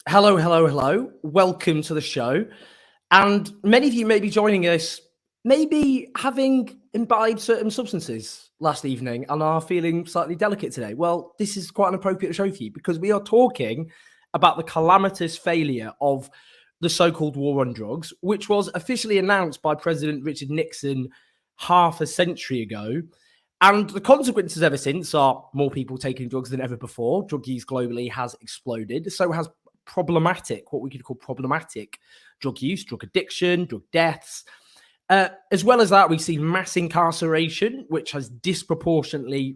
Hello, hello, hello. Welcome to the show. And many of you may be joining us, maybe having imbibed certain substances last evening and are feeling slightly delicate today. Well, this is quite an appropriate show for you because we are talking about the calamitous failure of the so-called war on drugs, which was officially announced by President Richard Nixon half a century ago. And the consequences ever since are more people taking drugs than ever before. Drug use globally has exploded. So has what we could call problematic drug use, drug addiction, drug deaths. As well as that, we've seen mass incarceration, which has disproportionately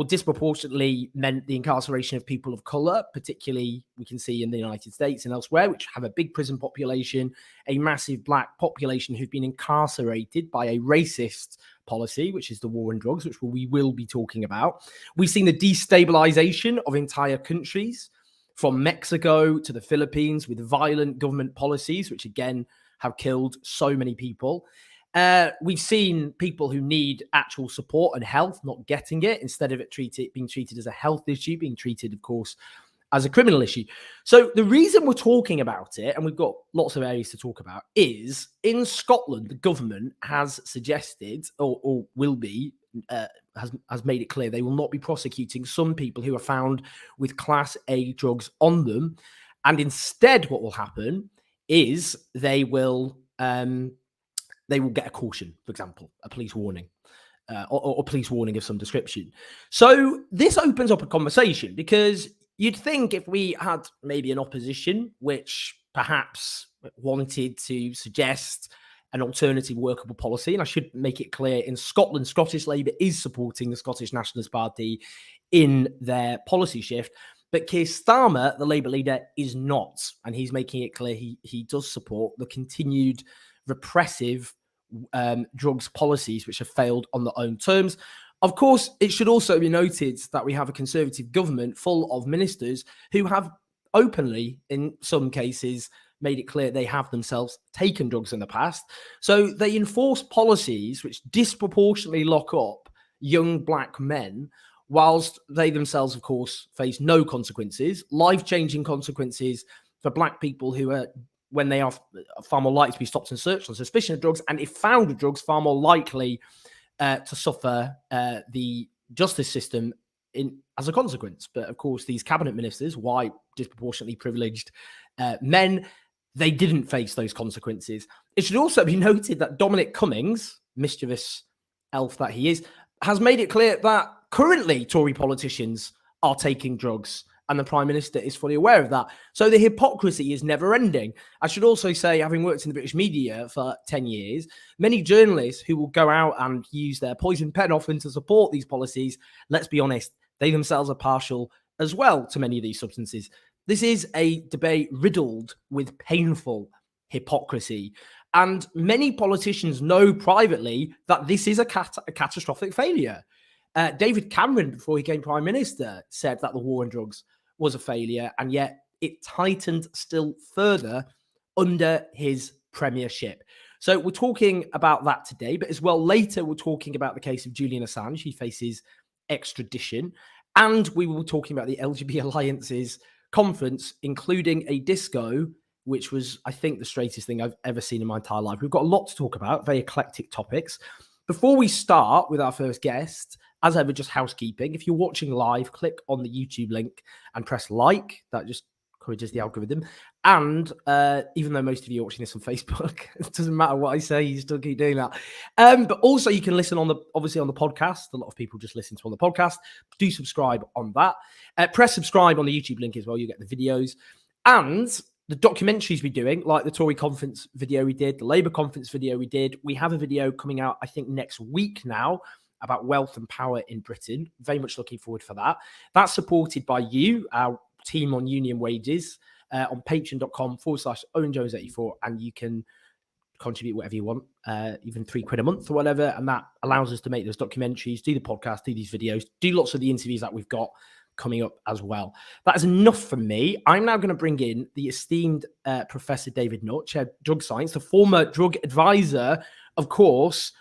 disproportionately meant the incarceration of people of color, particularly we can see in the United States and elsewhere, which have a big prison population, a massive black population who've been incarcerated by a racist policy, which is the war on drugs, which we will be talking about. We've seen the destabilization of entire countries, from Mexico to the Philippines, with violent government policies, which again have killed so many people. We've seen people who need actual support and health not getting it, instead of it being treated as a health issue, being treated, of course, as a criminal issue. So the reason we're talking about it, and we've got lots of areas to talk about, is in Scotland, the government has suggested, or will be, has made it clear they will not be prosecuting some people who are found with Class A drugs on them. And instead, what will happen is they will get a caution, for example, a police warning. Or police warning of some description. So this opens up a conversation, because you'd think if we had maybe an opposition which perhaps wanted to suggest an alternative workable policy, and I should make it clear, in Scotland, Scottish Labour is supporting the Scottish Nationalist Party in their policy shift, but Keir Starmer, the Labour leader, is not, and he's making it clear he does support the continued repressive drugs policies which have failed on their own terms. Of course, it should also be noted that we have a Conservative government full of ministers who have openly, in some cases, made it clear they have themselves taken drugs in the past. So they enforce policies which disproportionately lock up young black men, whilst they themselves, of course, face no consequences, life-changing consequences for black people who are, when they are far more likely to be stopped and searched on suspicion of drugs, and if found with drugs, far more likely to suffer the justice system as a consequence. But of course, these cabinet ministers, white, disproportionately privileged men, they didn't face those consequences. It should also be noted that Dominic Cummings, mischievous elf that he is, has made it clear that currently Tory politicians are taking drugs, and the Prime Minister is fully aware of that. So the hypocrisy is never ending. I should also say, having worked in the British media for 10 years, many journalists who will go out and use their poison pen often to support these policies, let's be honest, they themselves are partial as well to many of these substances. This is a debate riddled with painful hypocrisy. And many politicians know privately that this is a catastrophic failure. David Cameron, before he became Prime Minister, said that the war on drugs was a failure, and yet it tightened still further under his premiership. So we're talking about that today, but as well later we're talking about the case of Julian Assange. He faces extradition, and we will be talking about the LGB Alliance's conference, including a disco, which was, I think, the straightest thing I've ever seen in my entire life. We've got a lot to talk about, very eclectic topics. Before we start with our first guest, as ever, just housekeeping. If you're watching live, click on the YouTube link and press like. That just encourages the algorithm. And even though most of you are watching this on Facebook, it doesn't matter what I say, you still keep doing that. But also you can listen obviously on the podcast. A lot of people just listen to on the podcast. Do subscribe on that. Press subscribe on the YouTube link as well. You get the videos. And the documentaries we're doing, like the Tory conference video we did, the Labour conference video we did. We have a video coming out, I think, next week now, about wealth and power in Britain. Very much looking forward for that. That's supported by you, our team on union wages, on patreon.com/OwenJones84, and you can contribute whatever you want, even £3 a month or whatever, and that allows us to make those documentaries, do the podcast, do these videos, do lots of the interviews that we've got coming up as well. That is enough from me. I'm now going to bring in the esteemed Professor David Nutt, Chair of Drug Science, the former drug advisor, of course,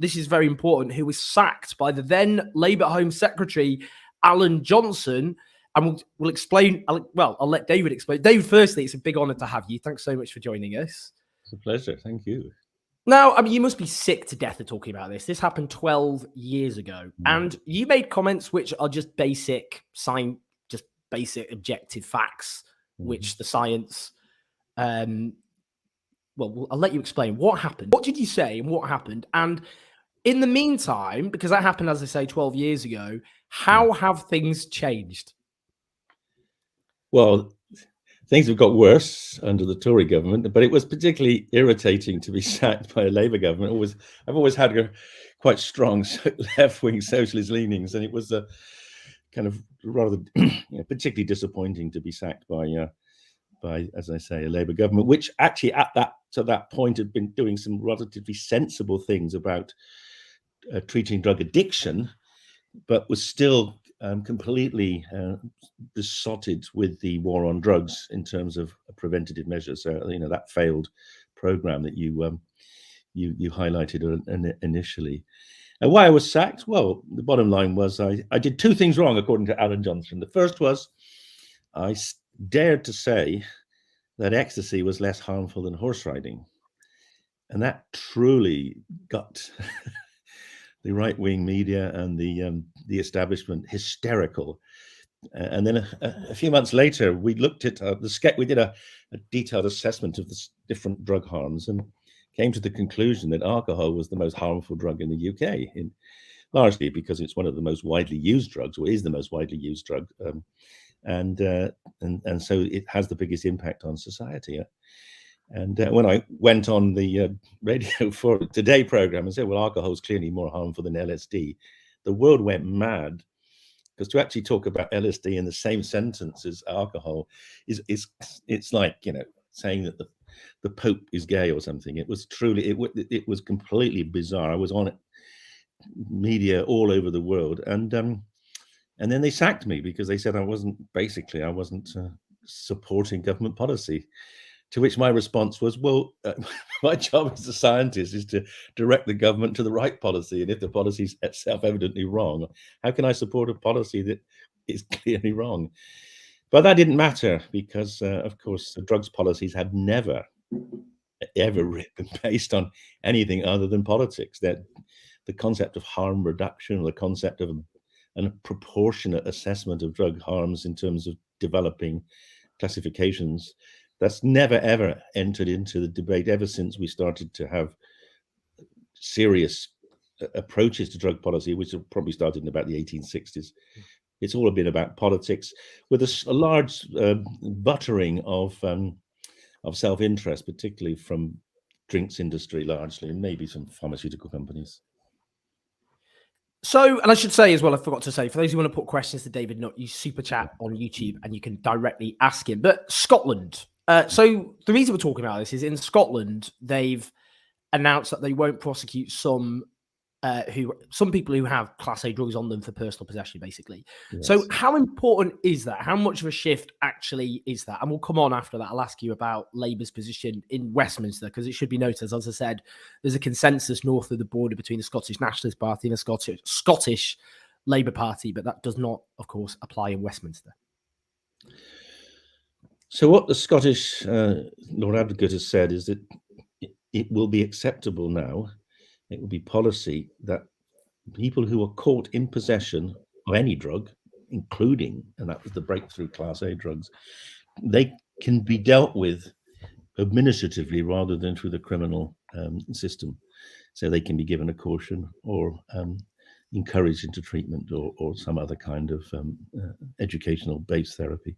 this is very important, who was sacked by the then Labour Home Secretary, Alan Johnson, And we'll explain. I'll let David explain. David, firstly, it's a big honor to have you. Thanks so much for joining us. It's a pleasure. Thank you. Now, I mean, you must be sick to death of talking about this. This happened 12 years ago, and you made comments which are just basic objective facts, which the science. Well, I'll let you explain what happened. What did you say, and what happened? And in the meantime, because that happened, as I say, 12 years ago, how have things changed? Well, things have got worse under the Tory government, but it was particularly irritating to be sacked by a Labour government. I've always had quite strong left-wing socialist leanings, and it was a kind of rather particularly disappointing to be sacked by, as I say, a Labour government, which actually to that point had been doing some relatively sensible things about treating drug addiction, but was still completely besotted with the war on drugs in terms of preventative measures. So that failed program that you highlighted initially. And why I was sacked? Well, the bottom line was I did two things wrong, according to Alan Johnson. The first was I dared to say that ecstasy was less harmful than horse riding, and that truly got the right-wing media and the establishment hysterical. And then a few months later, we looked at we did a detailed assessment of the different drug harms and came to the conclusion that alcohol was the most harmful drug in the UK, largely because it's one of the most widely used drugs, or is the most widely used drug, and so it has the biggest impact on society. And when I went on the Radio for Today program and said, well, alcohol is clearly more harmful than LSD, the world went mad, because to actually talk about LSD in the same sentence as alcohol it's like saying that the Pope is gay or something. It was truly it was completely bizarre. I was on media all over the world, and then they sacked me because they said I wasn't supporting government policy. To which my response was, well, my job as a scientist is to direct the government to the right policy. And if the policy is self-evidently wrong, how can I support a policy that is clearly wrong? But that didn't matter because, of course, the drugs policies had never, ever been based on anything other than politics. That the concept of harm reduction, or the concept of a proportionate assessment of drug harms in terms of developing classifications, that's never, ever entered into the debate ever since we started to have serious approaches to drug policy, which probably started in about the 1860s. It's all been about politics with a large buttering of self-interest, particularly from drinks industry largely, and maybe some pharmaceutical companies. So, and I should say as well, I forgot to say, for those who want to put questions to David Nutt, you super chat on YouTube and you can directly ask him. But Scotland. So the reason we're talking about this is in Scotland, they've announced that they won't prosecute some people who have Class A drugs on them for personal possession, basically. Yes. So how important is that? How much of a shift actually is that? And we'll come on after that. I'll ask you about Labour's position in Westminster, because it should be noted, as I said, there's a consensus north of the border between the Scottish Nationalist Party and the Scottish Labour Party, but that does not, of course, apply in Westminster. So what the Scottish Lord Advocate has said is that it will be acceptable now, it will be policy that people who are caught in possession of any drug, including, and that was the breakthrough Class A drugs, they can be dealt with administratively rather than through the criminal system. So they can be given a caution or encouraged into treatment or some other kind of educational-based therapy.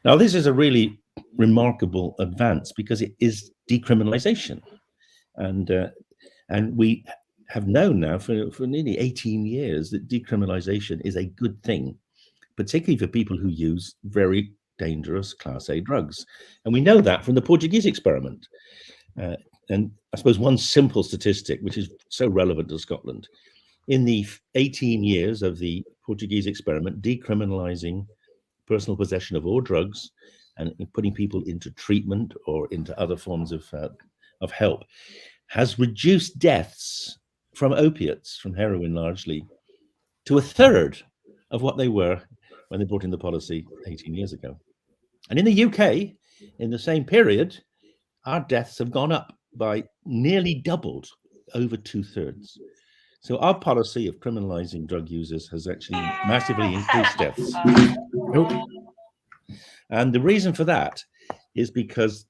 Now, this is a really remarkable advance because it is decriminalization. And we have known now for nearly 18 years that decriminalization is a good thing, particularly for people who use very dangerous Class A drugs. And we know that from the Portuguese experiment. And I suppose one simple statistic, which is so relevant to Scotland, in the 18 years of the Portuguese experiment, decriminalizing personal possession of all drugs and putting people into treatment or into other forms of help, has reduced deaths from opiates, from heroin largely, to a third of what they were when they brought in the policy 18 years ago. And in the UK, in the same period, our deaths have gone up by nearly doubled, over 2/3. So our policy of criminalizing drug users has actually massively increased deaths. And the reason for that is because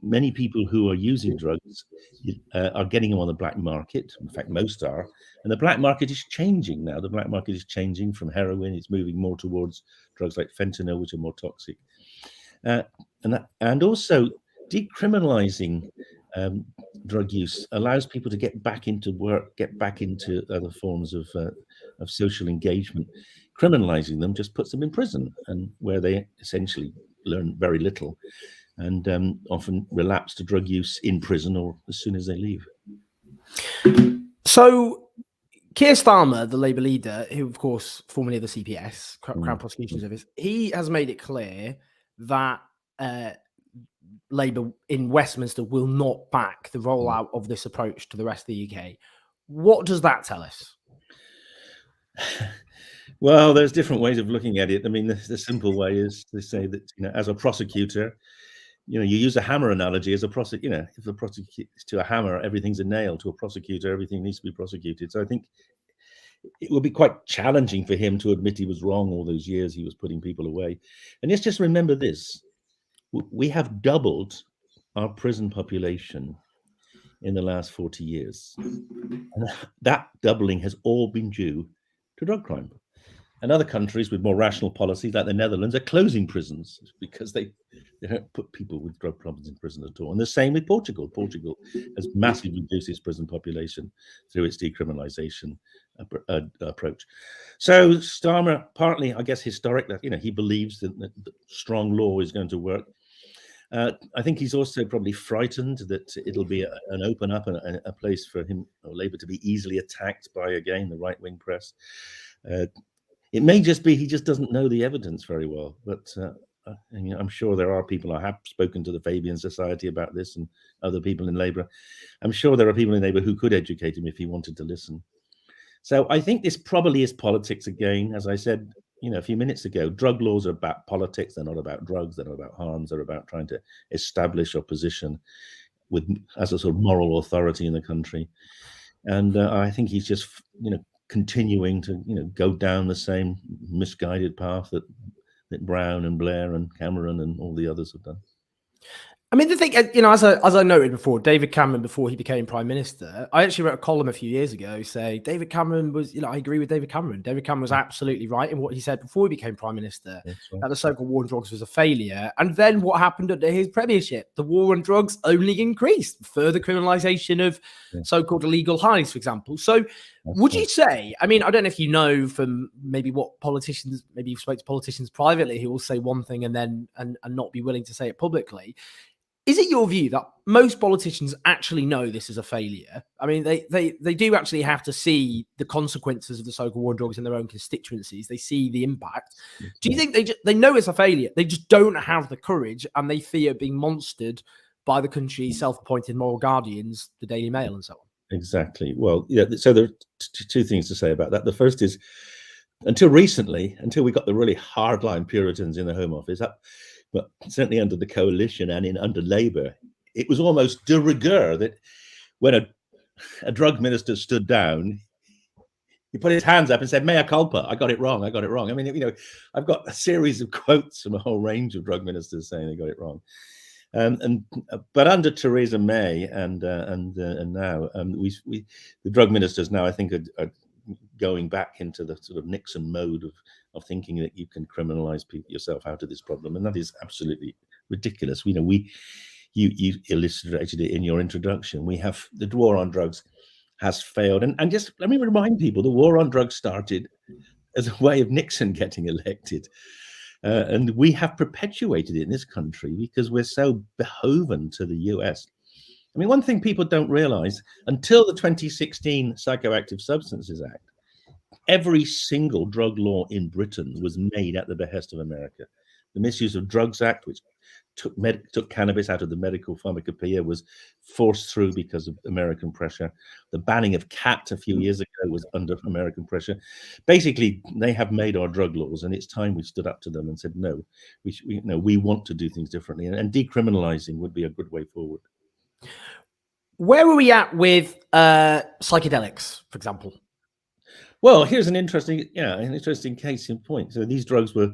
many people who are using drugs are getting them on the black market. In fact, most are. And the black market is changing now. The black market is changing from heroin. It's moving more towards drugs like fentanyl, which are more toxic. And also decriminalizing drug use allows people to get back into work, get back into other forms of social engagement. Criminalizing them just puts them in prison, and where they essentially learn very little, and often relapse to drug use in prison or as soon as they leave. So Keir Starmer, the Labour leader, who of course formerly of the CPS, Crown Prosecution Service, he has made it clear that Labour in Westminster will not back the rollout of this approach to the rest of the UK. What does that tell us? Well, there's different ways of looking at it. I mean, the simple way is to say that, as a prosecutor, you use a hammer analogy as a prosecutor. If the prosecutor to a hammer, everything's a nail. To a prosecutor, everything needs to be prosecuted. So I think it would be quite challenging for him to admit he was wrong all those years he was putting people away. And let's just remember this. We have doubled our prison population in the last 40 years. And that doubling has all been due to drug crime. And other countries with more rational policies, like the Netherlands, are closing prisons because they don't put people with drug problems in prison at all. And the same with Portugal. Portugal has massively reduced its prison population through its decriminalization approach. So Starmer, partly, I guess, historic, that he believes that strong law is going to work. I think he's also probably frightened that it'll be an open up and a place for him or Labour to be easily attacked by, again, the right-wing press. It may just be he just doesn't know the evidence very well, but I'm sure there are people. I have spoken to the Fabian Society about this and other people in Labour. I'm sure there are people in Labour who could educate him if he wanted to listen. So I think this probably is politics again. As I said, a few minutes ago, drug laws are about politics. They're not about drugs. They're not about harms. They're about trying to establish a position as a sort of moral authority in the country. And I think he's just, continuing to, go down the same misguided path that Brown and Blair and Cameron and all the others have done. I mean, the thing, as I noted before, David Cameron, before he became Prime Minister, I actually wrote a column a few years ago saying David Cameron was, I agree with David Cameron. David Cameron was absolutely right in what he said before he became Prime Minister, that the so-called war on drugs was a failure. And then what happened under his premiership? The war on drugs only increased, further criminalization of so-called illegal highs, for example. So would you say, I mean, I don't know if you know from maybe what politicians, maybe you've spoken to politicians privately who will say one thing and then and not be willing to say it publicly. Is it your view that most politicians actually know this is a failure? I mean, they do actually have to see the consequences of the so-called war on drugs in their own constituencies. They see the impact. Do you think they know it's a failure? They just don't have the courage, and they fear being monstered by the country's self-appointed moral guardians, the Daily Mail and so on? Exactly. Well, so there are two things to say about that. The first is, until recently, until we got the really hardline Puritans in the Home Office, but certainly under the coalition and under Labour, it was almost de rigueur that when a drug minister stood down, he put his hands up and said, "Mea culpa, I got it wrong, I got it wrong." I mean, I've got a series of quotes from a whole range of drug ministers saying they got it wrong. But under Theresa May and now, the drug ministers now, I think, are going back into the sort of Nixon mode of thinking that you can criminalize yourself out of this problem, and that is absolutely ridiculous. You illustrated it in your introduction. We have the war on drugs has failed, and just let me remind people, the war on drugs started as a way of Nixon getting elected, and we have perpetuated it in this country because we're so beholden to the US. I mean, one thing people don't realize, until the 2016 Psychoactive Substances Act, every single drug law in Britain was made at the behest of America. The Misuse of Drugs Act, which took cannabis out of the medical pharmacopoeia was forced through because of American pressure. The banning of cat a few years ago was under American pressure. Basically, they have made our drug laws, and it's time we stood up to them and said, no, we want to do things differently, and decriminalizing would be a good way forward. Where are we at with psychedelics, for example? Well, here's an interesting case in point. So these drugs were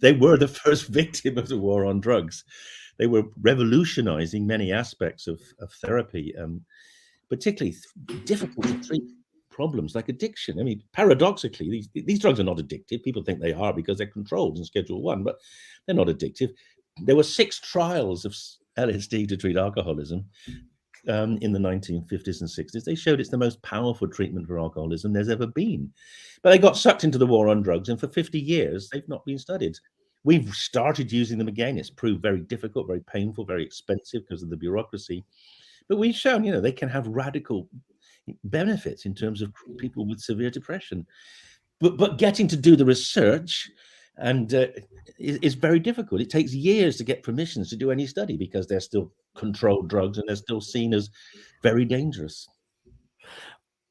the first victim of the war on drugs. They were revolutionizing many aspects of therapy, particularly difficult to treat problems like addiction. I mean, paradoxically, these drugs are not addictive. People think they are because they're controlled in Schedule 1, but they're not addictive. There were 6 trials of LSD to treat alcoholism. In the 1950s and 60s, they showed it's the most powerful treatment for alcoholism there's ever been. But they got sucked into the war on drugs, and for 50 years, they've not been studied. We've started using them again. It's proved very difficult, very painful, very expensive because of the bureaucracy. But we've shown, they can have radical benefits in terms of people with severe depression. But getting to do the research and is very difficult. It takes years to get permissions to do any study because they're still controlled drugs and they're still seen as very dangerous.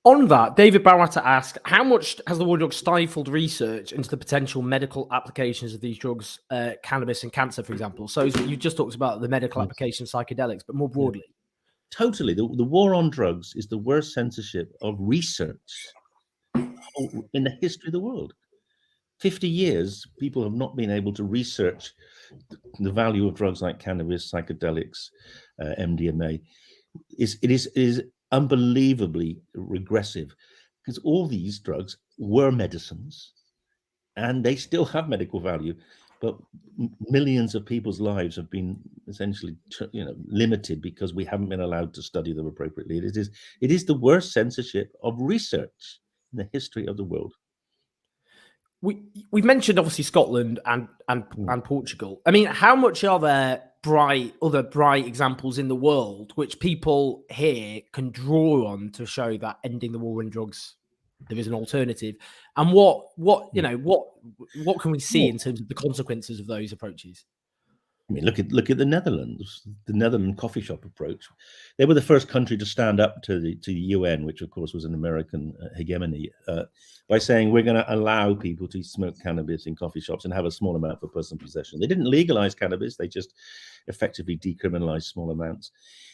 On that, David Barata asked, how much has the war on drugs stifled research into the potential medical applications of these drugs, cannabis and cancer, for example? So you just talked about the medical application of psychedelics, but more broadly. Totally. The war on drugs is the worst censorship of research in the history of the world. 50 years, people have not been able to research the value of drugs like cannabis, psychedelics, MDMA. It is unbelievably regressive because all these drugs were medicines and they still have medical value, but millions of people's lives have been essentially limited because we haven't been allowed to study them appropriately. It is the worst censorship of research in the history of the world. We've mentioned obviously Scotland and Portugal. I mean, how much are there other bright examples in the world which people here can draw on to show that ending the war on drugs, there is an alternative? And what can we see in terms of the consequences of those approaches? I mean, look at the Netherlands, the Netherlands coffee shop approach. They were the first country to stand up to the UN, which of course was an American hegemony, by saying we're going to allow people to smoke cannabis in coffee shops and have a small amount for personal possession. They didn't legalize cannabis; they just effectively decriminalized small amounts.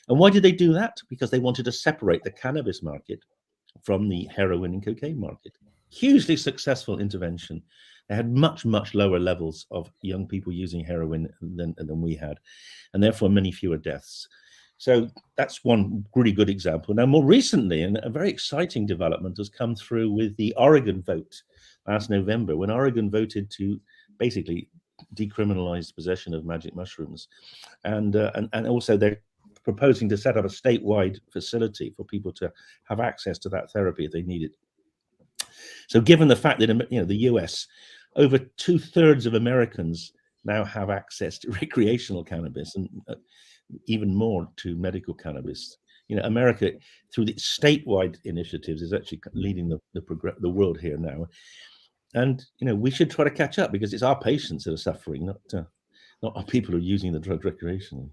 And why did they do that? Because they wanted to separate the cannabis market from the heroin and cocaine market. Hugely successful intervention. They had much, much lower levels of young people using heroin than we had, and therefore many fewer deaths. So that's one really good example. Now, more recently, and a very exciting development has come through with the Oregon vote last November, when Oregon voted to basically decriminalize possession of magic mushrooms. And also they're proposing to set up a statewide facility for people to have access to that therapy if they need it. So given the fact that the US, over 2/3 of Americans now have access to recreational cannabis and even more to medical cannabis. America, through the statewide initiatives, is actually leading the world here now. And we should try to catch up because it's our patients that are suffering, not our people who are using the drug recreationally.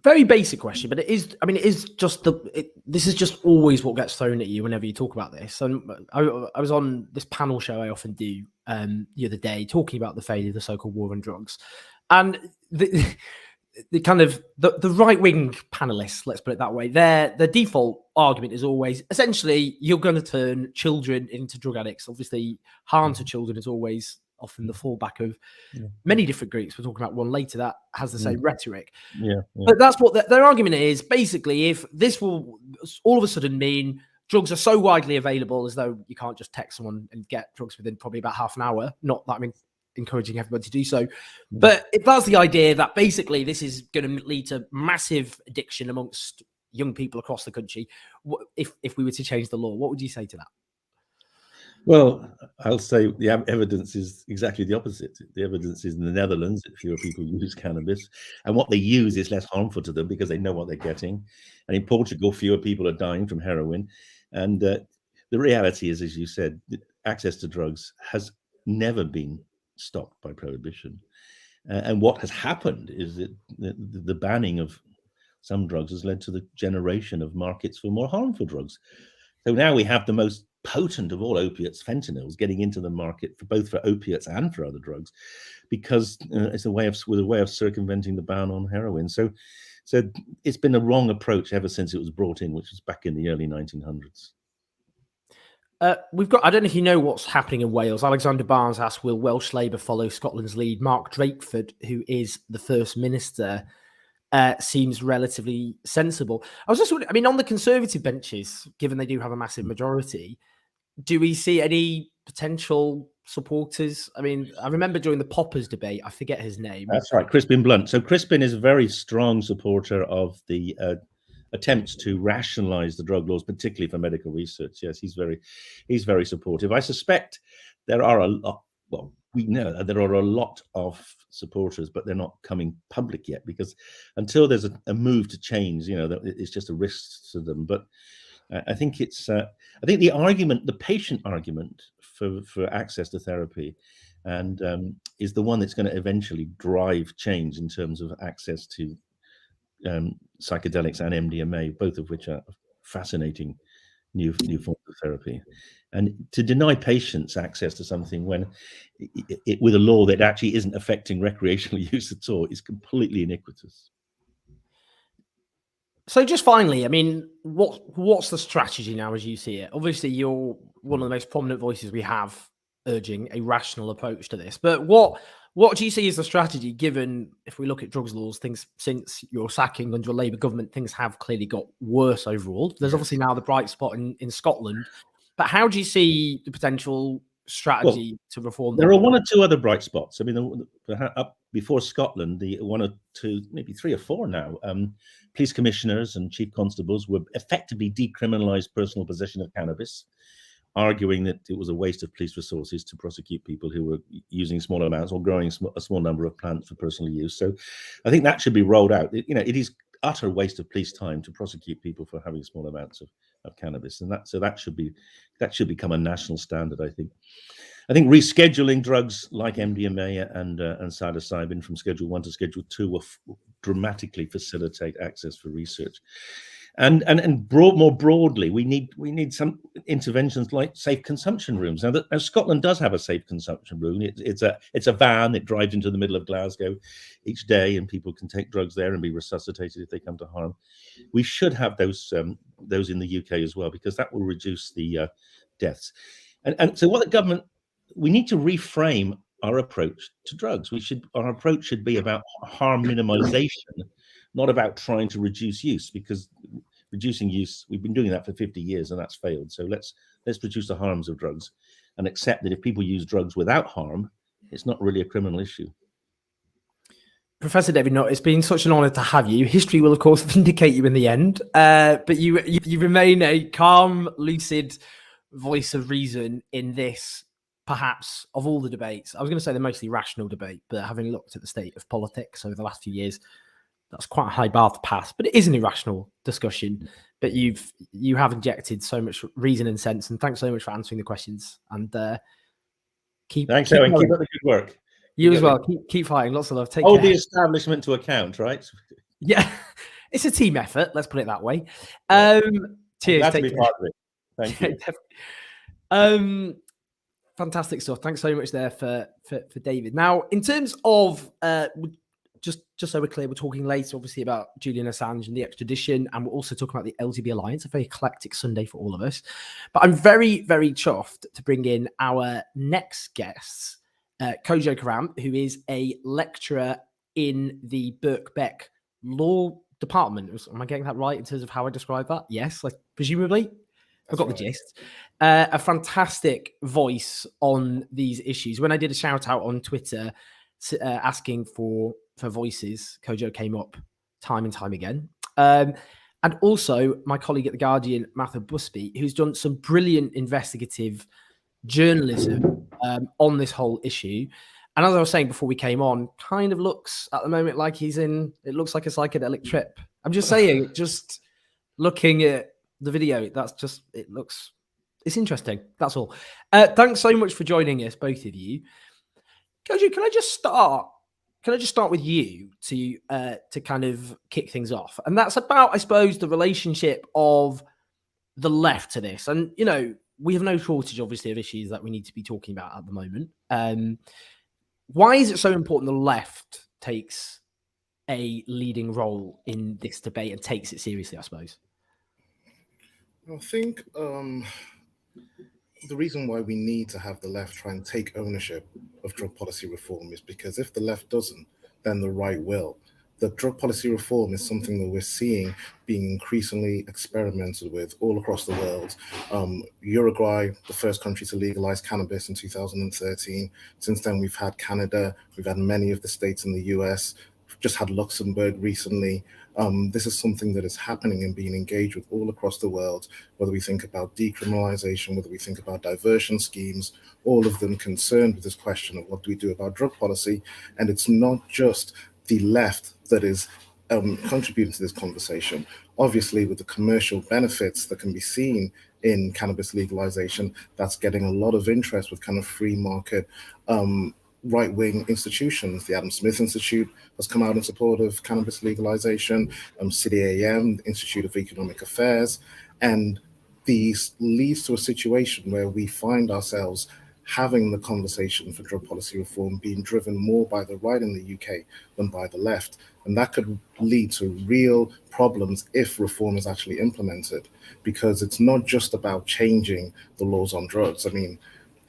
Very basic question, but this is just always what gets thrown at you whenever you talk about this. And I was on this panel show I often do the other day talking about the failure of the so-called war on drugs, and the kind of the right-wing panelists, let's put it that way, the default argument is always essentially you're going to turn children into drug addicts. Obviously, harm to children is always often the fallback of many different groups. We're talking about one later that has the same rhetoric. But that's what their argument is. Basically, if this will all of a sudden mean drugs are so widely available as though you can't just text someone and get drugs within probably about half an hour, not that I'm encouraging everybody to do so. But if that's the idea that basically this is going to lead to massive addiction amongst young people across the country, if we were to change the law, what would you say to that? Well, I'll say the evidence is exactly the opposite. The evidence is in the Netherlands that fewer people use cannabis, and what they use is less harmful to them because they know what they're getting. And in Portugal, fewer people are dying from heroin. And the reality is, as you said, access to drugs has never been stopped by prohibition. And what has happened is that the banning of some drugs has led to the generation of markets for more harmful drugs. So now we have the most potent of all opiates, fentanyls, getting into the market for both for opiates and for other drugs, because it's a way of circumventing the ban on heroin. So it's been a wrong approach ever since it was brought in, which was back in the early 1900s. We've got, I don't know if you know what's happening in Wales. Alexander Barnes asked, will Welsh Labour follow Scotland's lead? Mark Drakeford, who is the First Minister, seems relatively sensible. I was just wondering, I mean, on the Conservative benches, given they do have a massive majority, do we see any potential supporters? I mean, I remember during the Poppers debate, I forget his name. That's right, Crispin Blunt. So Crispin is a very strong supporter of the attempts to rationalize the drug laws, particularly for medical research. Yes, he's very supportive. I suspect there are a lot, well, we know that there are a lot of supporters, but they're not coming public yet, because until there's a move to change, it's just a risk to them. But I think it's, I think the argument, the patient argument for access to therapy, and is the one that's going to eventually drive change in terms of access to psychedelics and MDMA, both of which are fascinating new forms of therapy. And to deny patients access to something when with a law that actually isn't affecting recreational use at all is completely iniquitous. So just finally, I mean, what's the strategy now as you see it? Obviously, you're one of the most prominent voices we have urging a rational approach to this. But what do you see as the strategy, given if we look at drugs laws, things since your sacking under a Labour government, things have clearly got worse overall. There's obviously now the bright spot in Scotland. But how do you see the potential strategy to reform? There are one or two other bright spots. I mean, up before Scotland, the one or two, maybe three or four now, police commissioners and chief constables would effectively decriminalise personal possession of cannabis, arguing that it was a waste of police resources to prosecute people who were using small amounts or growing a small number of plants for personal use. So I think that should be rolled out. It is utter waste of police time to prosecute people for having small amounts of cannabis, and that should become a national standard. I think rescheduling drugs like MDMA and psilocybin from Schedule 1 to Schedule 2 will dramatically facilitate access for research. And more broadly, we need some interventions like safe consumption rooms. Now Scotland does have a safe consumption room. It's a van that drives into the middle of Glasgow each day, and people can take drugs there and be resuscitated if they come to harm. We should have those in the UK as well, because that will reduce the deaths. And so what the government, we need to reframe our approach to drugs. Our approach should be about harm minimization, not about trying to reduce use, because reducing use, we've been doing that for 50 years and that's failed. So let's reduce the harms of drugs and accept that if people use drugs without harm, it's not really a criminal issue. Professor David Nutt, it's been such an honor to have you. History will, of course, vindicate you in the end, but you remain a calm, lucid voice of reason in this, perhaps, of all the debates. I was going to say the mostly rational debate, but having looked at the state of politics over the last few years, that's quite a high bar to pass. But it is an irrational discussion. But you have injected so much reason and sense, and thanks so much for answering the questions. And thanks, Owen. Keep up the good work. You as well. Keep fighting. Lots of love. Take care. Hold the establishment to account, right? Yeah, it's a team effort. Let's put it that way. Cheers. That's be part of it. Thank you. Fantastic stuff. Thanks so much there for David. Now, in terms of just so we're clear, we're talking later, obviously, about Julian Assange and the extradition, and we're also talking about the LGB Alliance, a very eclectic Sunday for all of us. But I'm very, very chuffed to bring in our next guests, Kojo Koram, who is a lecturer in the Birkbeck Law Department. Am I getting that right in terms of how I describe that? Yes, presumably. I've got the gist. A fantastic voice on these issues. When I did a shout out on Twitter asking for voices, Kojo came up time and time again. And also my colleague at The Guardian, Mattha Musby, who's done some brilliant investigative journalism on this whole issue. And as I was saying before we came on, kind of looks at the moment like it looks like a psychedelic trip. I'm just saying, just looking at the video, it's interesting. That's all. Thanks so much for joining us, both of you. Kojo, can I just start can I just start with you to kind of kick things off? And that's about, I suppose, the relationship of the left to this. And, you know, we have no shortage, obviously, of issues that we need to be talking about at the moment. Why is it so important the left takes a leading role in this debate and takes it seriously, I suppose? I think the reason why we need to have the left try and take ownership of drug policy reform is because if the left doesn't, then the right will. The drug policy reform is something that we're seeing being increasingly experimented with all across the world. Uruguay, the first country to legalize cannabis in 2013. Since then, we've had Canada, we've had many of the states in the US, we've just had Luxembourg recently. This is something that is happening and being engaged with all across the world, whether we think about decriminalization, whether we think about diversion schemes, all of them concerned with this question of what do we do about drug policy. And it's not just the left that is contributing to this conversation. Obviously, with the commercial benefits that can be seen in cannabis legalization, that's getting a lot of interest with kind of free market right-wing institutions. The Adam Smith Institute has come out in support of cannabis legalization, CDAM, the Institute of Economic Affairs, and these leads to a situation where we find ourselves having the conversation for drug policy reform being driven more by the right in the UK than by the left. And that could lead to real problems if reform is actually implemented, because it's not just about changing the laws on drugs. I mean,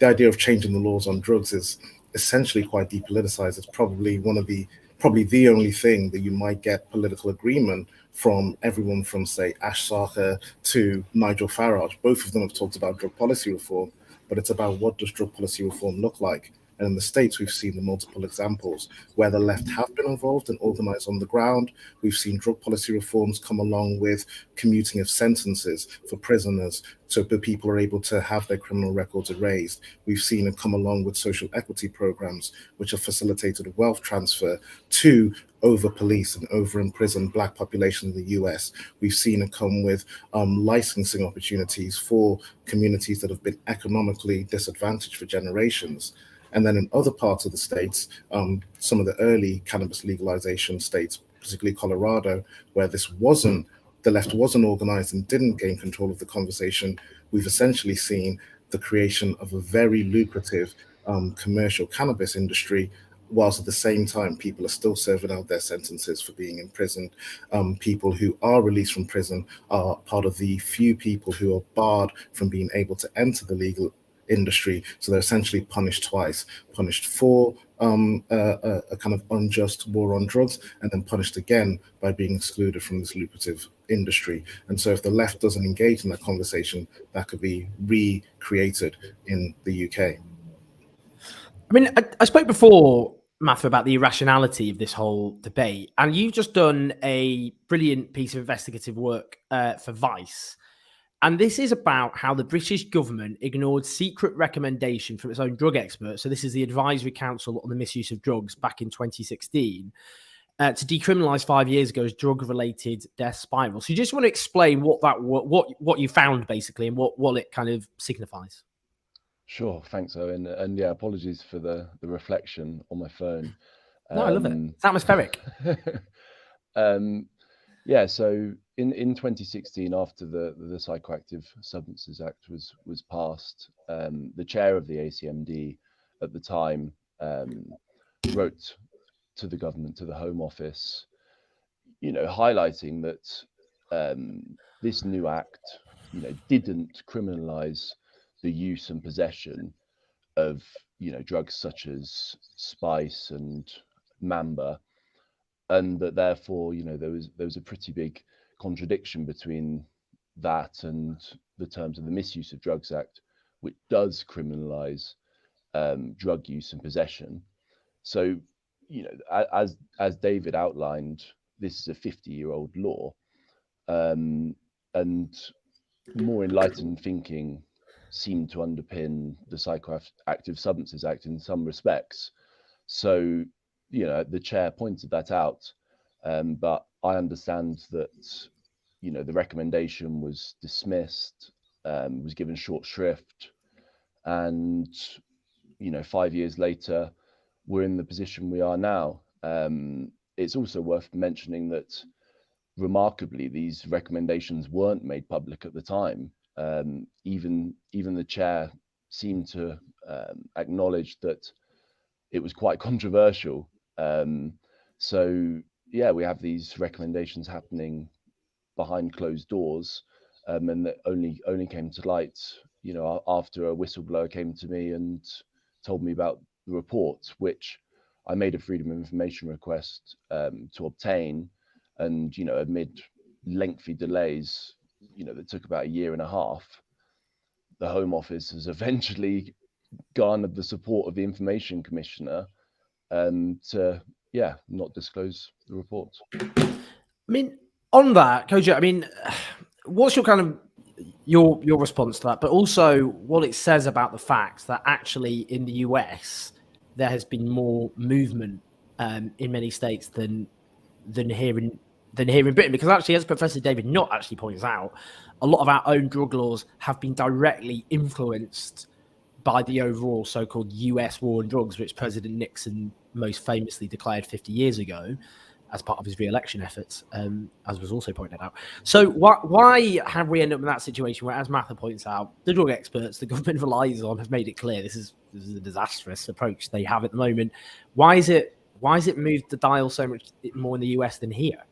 the idea of changing the laws on drugs is essentially quite depoliticized. It's probably the only thing that you might get political agreement from everyone from, say, Ash Sarkar to Nigel Farage. Both of them have talked about drug policy reform, but it's about what does drug policy reform look like. And in the States, we've seen the multiple examples where the left have been involved and organized on the ground. We've seen drug policy reforms come along with commuting of sentences for prisoners so that people are able to have their criminal records erased. We've seen it come along with social equity programs, which have facilitated wealth transfer to over-police and over-imprison Black population in the US. We've seen it come with licensing opportunities for communities that have been economically disadvantaged for generations. And then in other parts of the states, some of the early cannabis legalization states, particularly Colorado, where the left wasn't organized and didn't gain control of the conversation, we've essentially seen the creation of a very lucrative commercial cannabis industry, whilst at the same time people are still serving out their sentences for being imprisoned. People who are released from prison are part of the few people who are barred from being able to enter the legal industry, so they're essentially punished twice: punished for a kind of unjust war on drugs, and then punished again by being excluded from this lucrative industry. And so if the left doesn't engage in that conversation, that could be recreated in the UK. I mean, I spoke before, Mattha, about the irrationality of this whole debate, and you've just done a brilliant piece of investigative work for Vice. And this is about how the British government ignored secret recommendation from its own drug experts. So this is the Advisory Council on the Misuse of Drugs back in 2016 to decriminalise 5 years ago as drug-related death spiral. So you just want to explain what you found basically and what it kind of signifies. Sure, thanks, Owen. And yeah, apologies for the reflection on my phone. No, I love it. It's atmospheric. Yeah, so in 2016, after the Psychoactive Substances Act was passed, the chair of the ACMD at the time wrote to the government, to the Home Office, highlighting that this new act, didn't criminalise the use and possession of, drugs such as spice and mamba, and that therefore, there was a pretty big contradiction between that and the terms of the Misuse of Drugs Act, which does criminalise drug use and possession. So, as David outlined, this is a 50-year-old law, and more enlightened thinking seemed to underpin the Psychoactive Substances Act in some respects. So, the chair pointed that out, but I understand that, the recommendation was dismissed, was given short shrift, and, 5 years later, we're in the position we are now. It's also worth mentioning that, remarkably, these recommendations weren't made public at the time. Even the chair seemed to acknowledge that it was quite controversial. So yeah, we have these recommendations happening behind closed doors, and that only came to light, after a whistleblower came to me and told me about the report, which I made a freedom of information request to obtain, and amid lengthy delays, that took about 1.5 years, the Home Office has eventually garnered the support of the Information Commissioner to not disclose the report. I mean, on that, Kojo, I mean, what's your kind of your response to that, but also what it says about the fact that actually in the US there has been more movement in many states than here in Britain? Because actually, as Professor David Nutt actually points out, a lot of our own drug laws have been directly influenced by the overall so-called US war on drugs, which President Nixon most famously declared 50 years ago as part of his re-election efforts, as was also pointed out. So why have we ended up in that situation where, as Mattha points out, the drug experts the government relies on have made it clear this is a disastrous approach they have at the moment? Why is it moved the dial so much more in the US than here?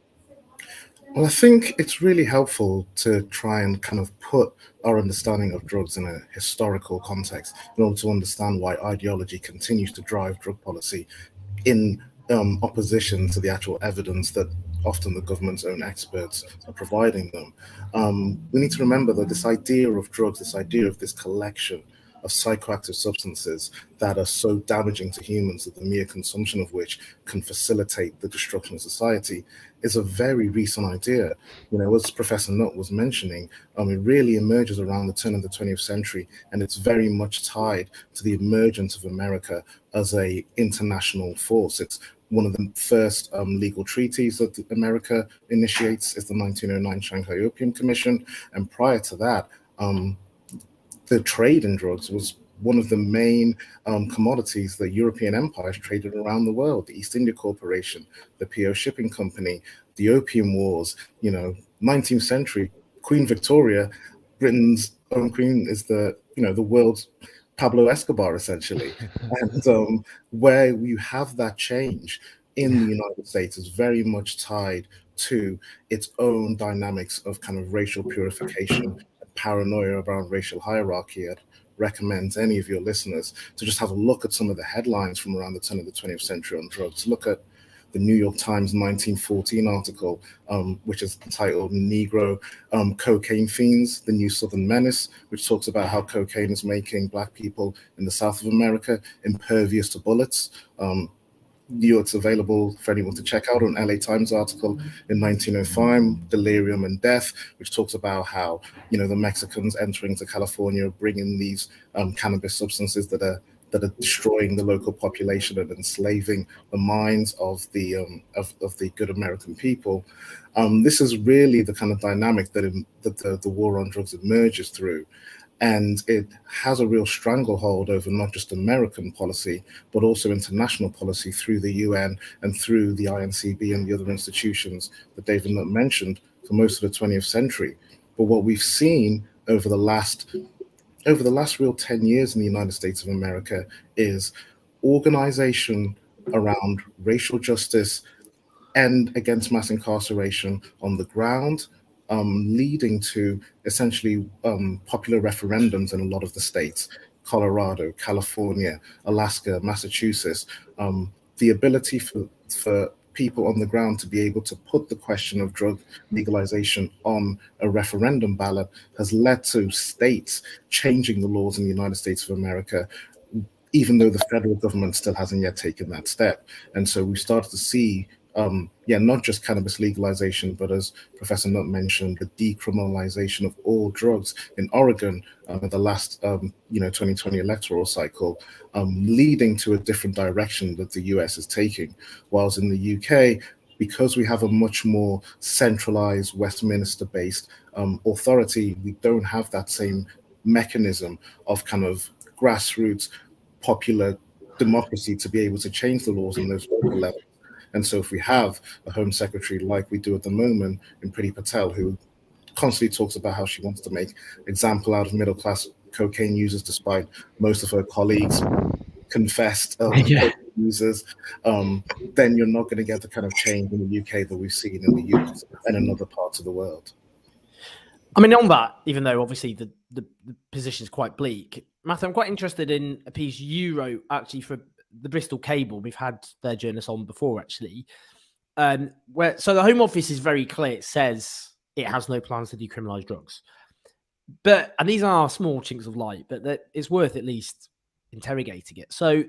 Well, I think it's really helpful to try and kind of put our understanding of drugs in a historical context in order to understand why ideology continues to drive drug policy in opposition to the actual evidence that often the government's own experts are providing them. We need to remember that this idea of drugs, this idea of this collection of psychoactive substances that are so damaging to humans that the mere consumption of which can facilitate the destruction of society, is a very recent idea. As Professor Nutt was mentioning, it really emerges around the turn of the 20th century, and it's very much tied to the emergence of America as a international force. It's one of the first legal treaties that America initiates is the 1909 Shanghai Opium Commission, and prior to that, the trade in drugs was one of the main commodities that European empires traded around the world. The East India Corporation, the PO Shipping Company, the Opium Wars, 19th century, Queen Victoria, Britain's own queen, is the world's Pablo Escobar, essentially. And where you have that change in the United States is very much tied to its own dynamics of kind of racial purification, paranoia around racial hierarchy. I'd recommend any of your listeners to just have a look at some of the headlines from around the turn of the 20th century on drugs. Look at the New York Times 1914 article, which is titled Negro Cocaine Fiends, the New Southern Menace, which talks about how cocaine is making Black people in the South of America impervious to bullets. It's available for anyone to check out. An LA Times article in 1905, Delirium and Death, which talks about how, the Mexicans entering to California bring in these cannabis substances that are destroying the local population and enslaving the minds of the good American people. This is really the kind of dynamic that the war on drugs emerges through. And it has a real stranglehold over not just American policy, but also international policy through the UN and through the INCB and the other institutions that David Nutt mentioned for most of the 20th century. But what we've seen over the last real 10 years in the United States of America is organization around racial justice and against mass incarceration on the ground, leading to essentially popular referendums in a lot of the states, Colorado, California, Alaska, Massachusetts. The ability for people on the ground to be able to put the question of drug legalization on a referendum ballot has led to states changing the laws in the United States of America, even though the federal government still hasn't yet taken that step. And so we started to see not just cannabis legalization, but as Professor Nutt mentioned, the decriminalization of all drugs in Oregon at the last 2020 electoral cycle, leading to a different direction that the US is taking. Whilst in the UK, because we have a much more centralized Westminster-based authority, we don't have that same mechanism of kind of grassroots popular democracy to be able to change the laws in those local levels. And so if we have a Home Secretary like we do at the moment in Priti Patel, who constantly talks about how she wants to make example out of middle-class cocaine users, despite most of her colleagues confessed cocaine users, then you're not going to get the kind of change in the UK that we've seen in the US and in other parts of the world. I mean, on that, even though obviously the position is quite bleak, Mattha, I'm quite interested in a piece you wrote actually for the Bristol Cable. We've had their journalists on before, actually. So the Home Office is very clear. It says it has no plans to decriminalise drugs. And these are small chinks of light, but it's worth at least interrogating it. So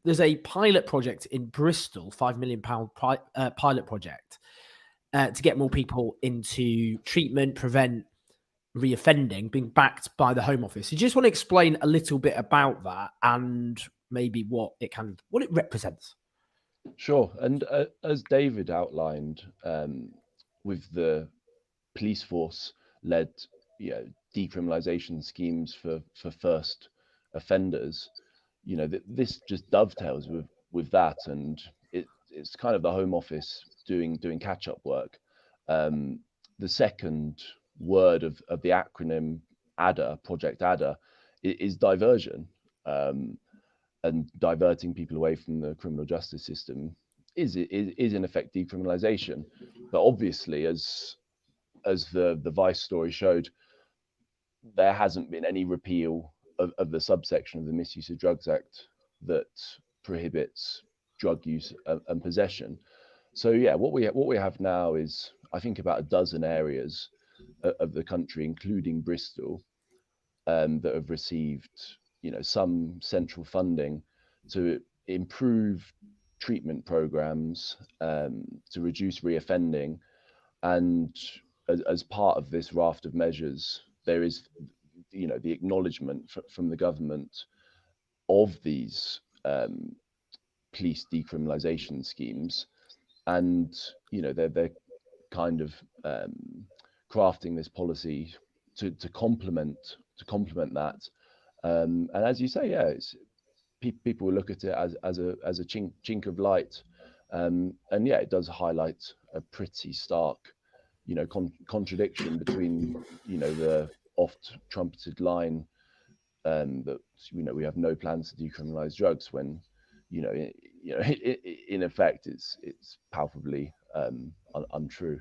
there's a pilot project in Bristol, £5 million pilot project, to get more people into treatment, prevent reoffending, being backed by the Home Office. You just want to explain a little bit about that and maybe what it represents. Sure. And as David outlined, with the police force led decriminalisation schemes for first offenders, this just dovetails with that, and it's kind of the Home Office doing catch-up work. The second word of the acronym ADDA, Project ADDA, is diversion, and diverting people away from the criminal justice system is in effect decriminalisation. But obviously, as the Vice story showed, there hasn't been any repeal of the subsection of the Misuse of Drugs Act that prohibits drug use and possession. So yeah, what we have now is, I think, about a dozen areas of the country, including Bristol, that have received some central funding to improve treatment programs, to reduce reoffending, and as part of this raft of measures, there is the acknowledgement from the government of these police decriminalisation schemes, and they're kind of crafting this policy to complement that, and as you say, it's people will look at it as a chink of light, and yeah, it does highlight a pretty stark contradiction between the oft trumpeted line that we have no plans to decriminalise drugs, when in effect it's palpably untrue.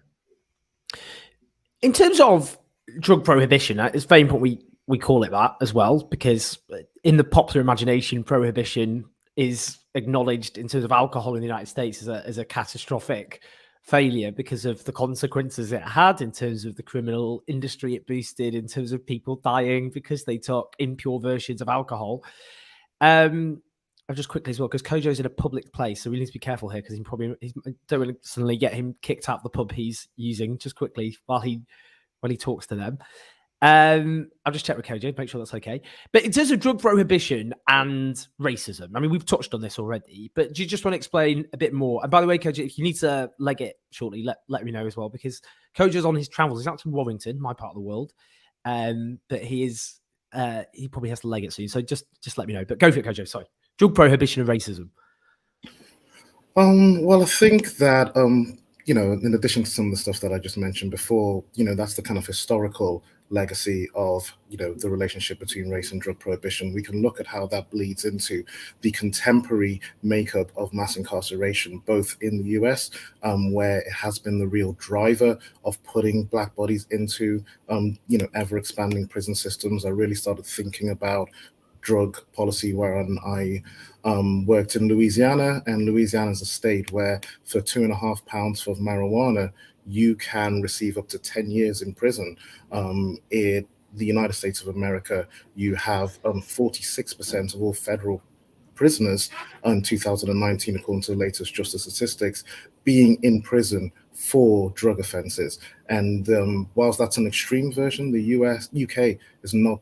In terms of drug prohibition, it's very important we call it that as well, because in the popular imagination, prohibition is acknowledged in terms of alcohol in the United States as a catastrophic failure because of the consequences it had in terms of the criminal industry it boosted, in terms of people dying because they took impure versions of alcohol. I'll just quickly as well, because Kojo's in a public place, so we need to be careful here, because he's don't want to suddenly get him kicked out of the pub he's using, just quickly while he talks to them. I'll just check with Kojo, make sure that's okay. But in terms of drug prohibition and racism, I mean, we've touched on this already, but do you just want to explain a bit more? And by the way, Kojo, if you need to leg it shortly, let me know as well, because Kojo's on his travels. He's actually in Warrington, my part of the world, but he probably has to leg it soon. So just let me know. But go for it, Kojo. Sorry. Drug prohibition and racism. Well, I think that in addition to some of the stuff that I just mentioned before, that's the kind of historical legacy of, the relationship between race and drug prohibition. We can look at how that bleeds into the contemporary makeup of mass incarceration, both in the US, where it has been the real driver of putting Black bodies into, ever expanding prison systems. I really started thinking about drug policy when I worked in Louisiana, and Louisiana is a state where for 2.5 pounds of marijuana, you can receive up to 10 years in prison. In the United States of America, you have 46% of all federal prisoners in 2019, according to the latest justice statistics, being in prison for drug offenses. And whilst that's an extreme version, the UK is not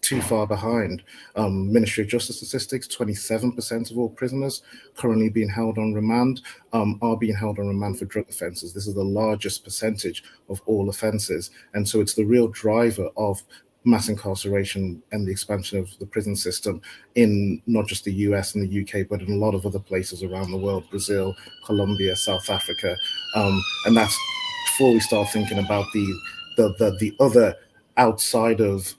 too far behind. Ministry of Justice statistics, 27% of all prisoners currently being held on remand are being held on remand for drug offenses. This is the largest percentage of all offenses. And so it's the real driver of mass incarceration and the expansion of the prison system in not just the US and the UK, but in a lot of other places around the world, Brazil, Colombia, South Africa. And that's before we start thinking about the other outside of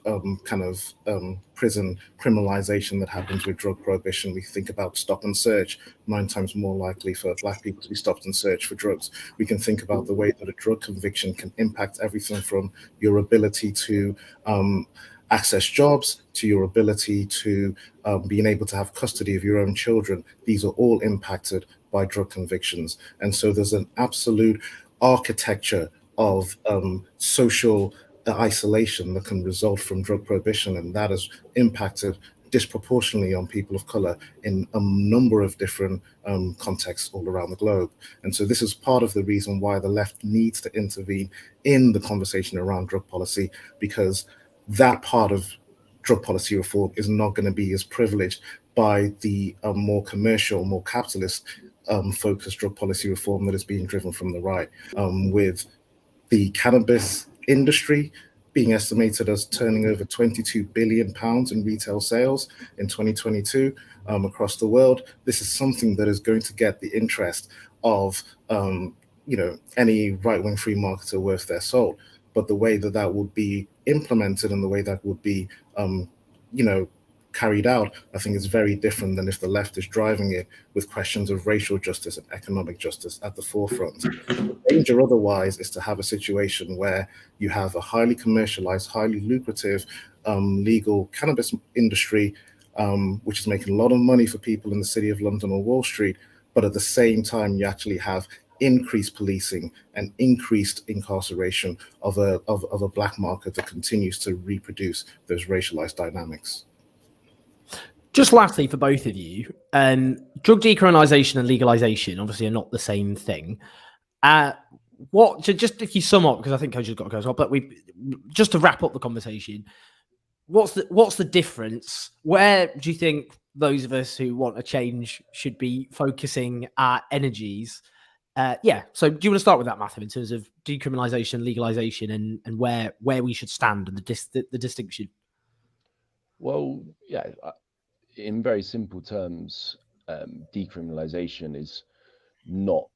prison criminalization that happens with drug prohibition. We think about stop and search, 9 times more likely for Black people to be stopped and searched for drugs. We can think about the way that a drug conviction can impact everything from your ability to access jobs, to your ability to being able to have custody of your own children. These are all impacted by drug convictions. And so there's an absolute architecture of social isolation that can result from drug prohibition, and that has impacted disproportionately on people of color in a number of different contexts all around the globe. And so this is part of the reason why the left needs to intervene in the conversation around drug policy, because that part of drug policy reform is not going to be as privileged by the more commercial, more capitalist focused drug policy reform that is being driven from the right, with the cannabis industry being estimated as turning over 22 billion pounds in retail sales in 2022 across the world. This is something that is going to get the interest of any right-wing free marketer worth their salt. But the way that that would be implemented and the way that would be carried out, I think is very different than if the left is driving it with questions of racial justice and economic justice at the forefront. The danger otherwise is to have a situation where you have a highly commercialized, highly lucrative legal cannabis industry, which is making a lot of money for people in the City of London or Wall Street, but at the same time you actually have increased policing and increased incarceration of a black market that continues to reproduce those racialized dynamics. Just lastly, for both of you, drug decriminalisation and legalisation obviously are not the same thing. Just if you sum up, because I think Kojo's got to go as well, but just to wrap up the conversation, what's the difference? Where do you think those of us who want a change should be focusing our energies? So do you want to start with that, Mattha, in terms of decriminalisation, legalisation, and where we should stand and the distinction? Well, yeah. In very simple terms, decriminalisation is not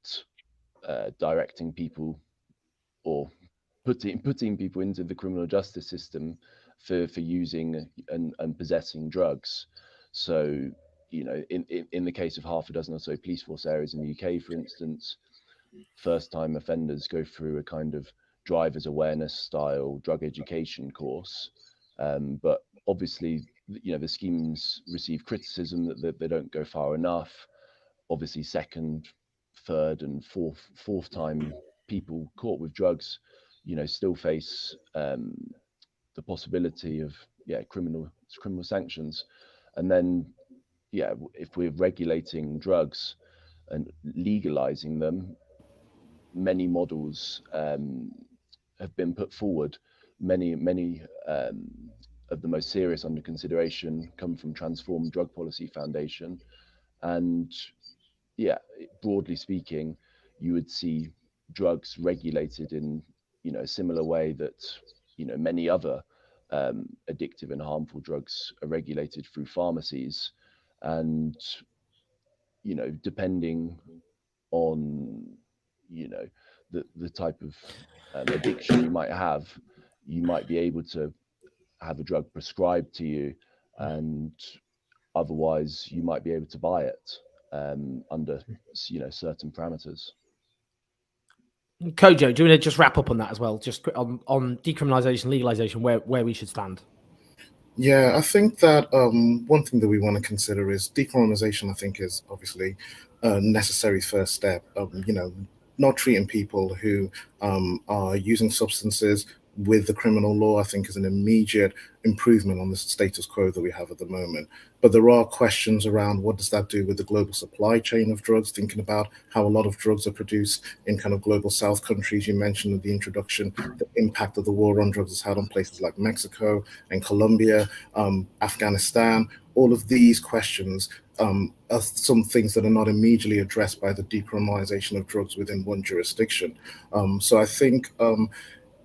directing people or putting people into the criminal justice system for using and possessing drugs. So, in the case of half a dozen or so police force areas in the UK, for instance, first-time offenders go through a kind of driver's awareness style drug education course, but obviously, the schemes receive criticism that they don't go far enough. Obviously, second, third, and fourth time people caught with drugs, still face the possibility of criminal sanctions. And then, if we're regulating drugs and legalizing them, many models have been put forward. Many of the most serious under consideration come from Transform Drug Policy Foundation. And broadly speaking, you would see drugs regulated in, a similar way that, many other addictive and harmful drugs are regulated through pharmacies. And, depending on, the type of addiction you might have, you might be able to have a drug prescribed to you, and otherwise you might be able to buy it under certain parameters. Kojo, do you want to just wrap up on that as well, just on decriminalisation, legalisation, where we should stand? Yeah, I think that one thing that we want to consider is decriminalisation. I think is obviously a necessary first step. Not treating people who are using substances with the criminal law, I think, is an immediate improvement on the status quo that we have at the moment. But there are questions around what does that do with the global supply chain of drugs, thinking about how a lot of drugs are produced in kind of global south countries. You mentioned in the introduction the impact of the war on drugs has had on places like Mexico and Colombia, Afghanistan. All of these questions are some things that are not immediately addressed by the decriminalization of drugs within one jurisdiction. So I think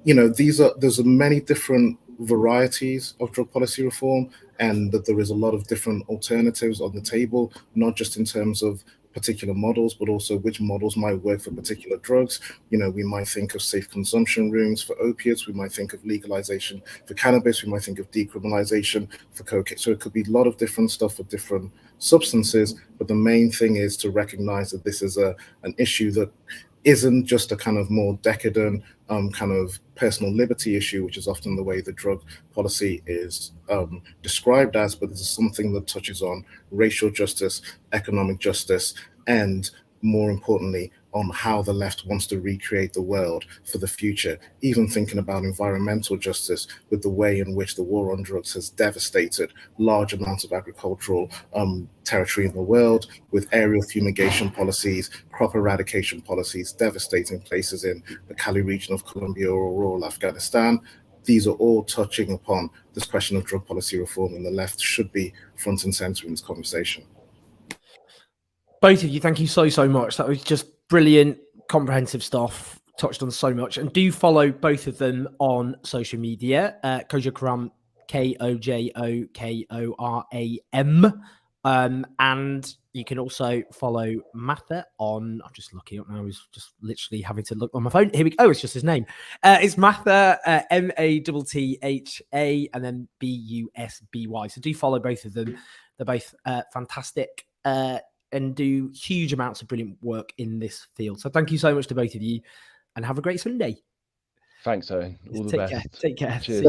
there's many different varieties of drug policy reform, and that there is a lot of different alternatives on the table, not just in terms of particular models, but also which models might work for particular drugs. You know, we might think of safe consumption rooms for opiates, we might think of legalization for cannabis, we might think of decriminalization for cocaine. So it could be a lot of different stuff for different substances, but the main thing is to recognize that this is an issue that isn't just a kind of more decadent kind of personal liberty issue, which is often the way the drug policy is described as, but this is something that touches on racial justice, economic justice, and more importantly, on how the left wants to recreate the world for the future, even thinking about environmental justice with the way in which the war on drugs has devastated large amounts of agricultural territory in the world, with aerial fumigation policies, crop eradication policies, devastating places in the Cali region of Colombia or rural Afghanistan. These are all touching upon this question of drug policy reform, and the left should be front and center in this conversation. Both of you, thank you so much. That was just brilliant, comprehensive stuff. Touched on so much. And do follow both of them on social media. Kojo Koram, KOJOKORAM. And you can also follow Mattha on, I'm just looking up now, I was just literally having to look on my phone. Here we go. Oh, it's just his name. It's Mattha, MATTHA, and then BUSBY. So do follow both of them. They're both fantastic. And do huge amounts of brilliant work in this field. So thank you so much to both of you, and have a great Sunday. Thanks, Owen. All the best. Take care. Cheers.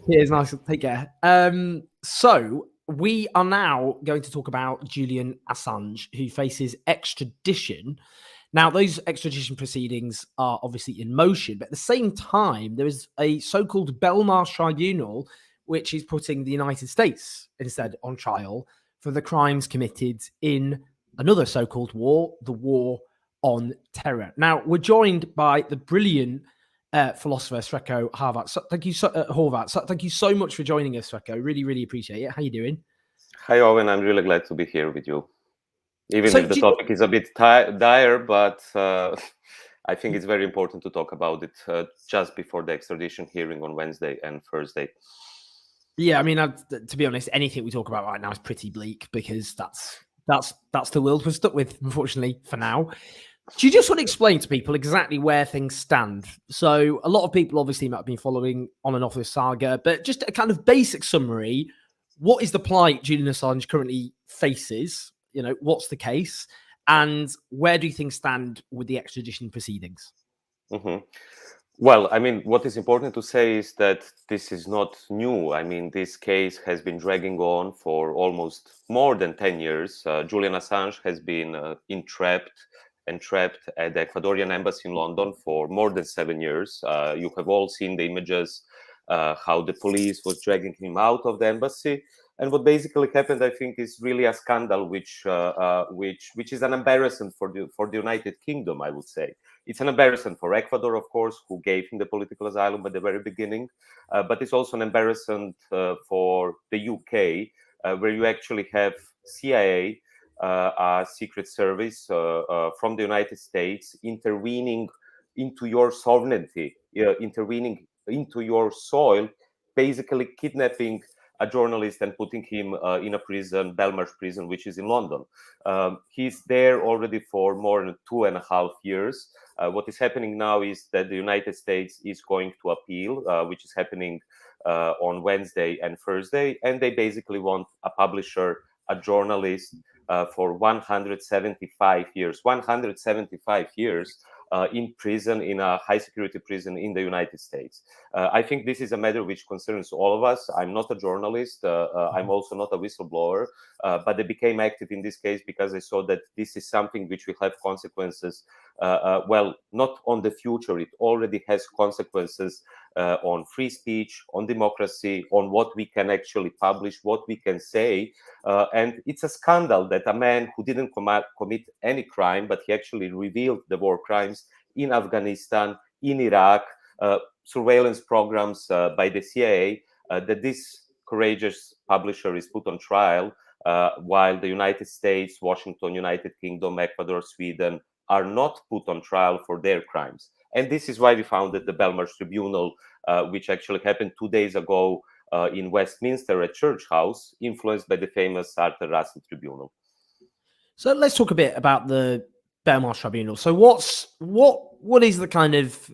Cheers. Nice. Take care. So we are now going to talk about Julian Assange, who faces extradition. Now, those extradition proceedings are obviously in motion, but at the same time, there is a so-called Belmarsh Tribunal, which is putting the United States instead on trial for the crimes committed in another so-called war, the war on terror. Now, we're joined by the brilliant philosopher Srecko Horvat. So, thank you, Horvat. So, thank you so much for joining us, Srecko. Really, really appreciate it. How you doing? Hi, Owen. I'm really glad to be here with you. Even if the topic is a bit dire, but I think it's very important to talk about it just before the extradition hearing on Wednesday and Thursday. Yeah, I mean, to be honest, anything we talk about right now is pretty bleak, because that's the world we're stuck with, unfortunately, for now. Do you just want to explain to people exactly where things stand? So a lot of people obviously might have been following on and off this saga, but just a kind of basic summary. What is the plight Julian Assange currently faces? You know, what's the case? And where do things stand with the extradition proceedings? Mm-hmm. Well, I mean, what is important to say is that this is not new. I mean, this case has been dragging on for almost more than 10 years. Julian Assange has been entrapped at the Ecuadorian embassy in London for more than 7 years. You have all seen the images, how the police was dragging him out of the embassy. And what basically happened, I think, is really a scandal, which is an embarrassment for the United Kingdom, I would say. It's an embarrassment for Ecuador, of course, who gave him the political asylum at the very beginning, but it's also an embarrassment for the UK, where you actually have CIA, a secret service from the United States, intervening into your sovereignty, intervening into your soil, basically kidnapping a journalist and putting him in a prison, Belmarsh prison, which is in London. He's there already for more than 2.5 years. What is happening now is that the United States is going to appeal, which is happening on Wednesday and Thursday, and they basically want a publisher, a journalist, for 175 years. 175 years in prison, in a high security prison in the United States. I think this is a matter which concerns all of us. I'm not a journalist. I'm also not a whistleblower, but I became active in this case because I saw that this is something which will have consequences. Well, not on the future. It already has consequences on free speech, on democracy, on what we can actually publish, what we can say. And it's a scandal that a man who didn't commit any crime, but he actually revealed the war crimes in Afghanistan, in Iraq, surveillance programs by the CIA, that this courageous publisher is put on trial, while the United States, Washington, United Kingdom, Ecuador, Sweden are not put on trial for their crimes. And this is why we founded the Belmarsh Tribunal, which actually happened 2 days ago in Westminster at Church House, influenced by the famous Arthur Russell Tribunal. So let's talk a bit about the Belmarsh Tribunal. So what is the kind of,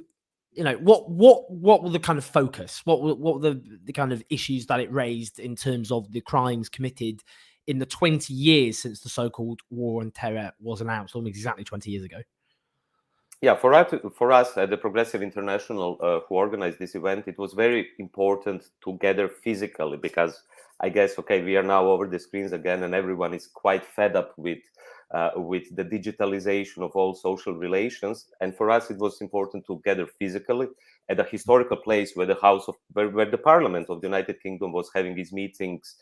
you know, what were the kind of focus? What were the kind of issues that it raised in terms of the crimes committed in the 20 years since the so-called War on Terror was announced, almost exactly 20 years ago? Yeah, for us at the Progressive International, who organized this event, it was very important to gather physically, because I guess, okay, we are now over the screens again, and everyone is quite fed up with the digitalization of all social relations. And for us, it was important to gather physically at a historical place where where the Parliament of the United Kingdom was having its meetings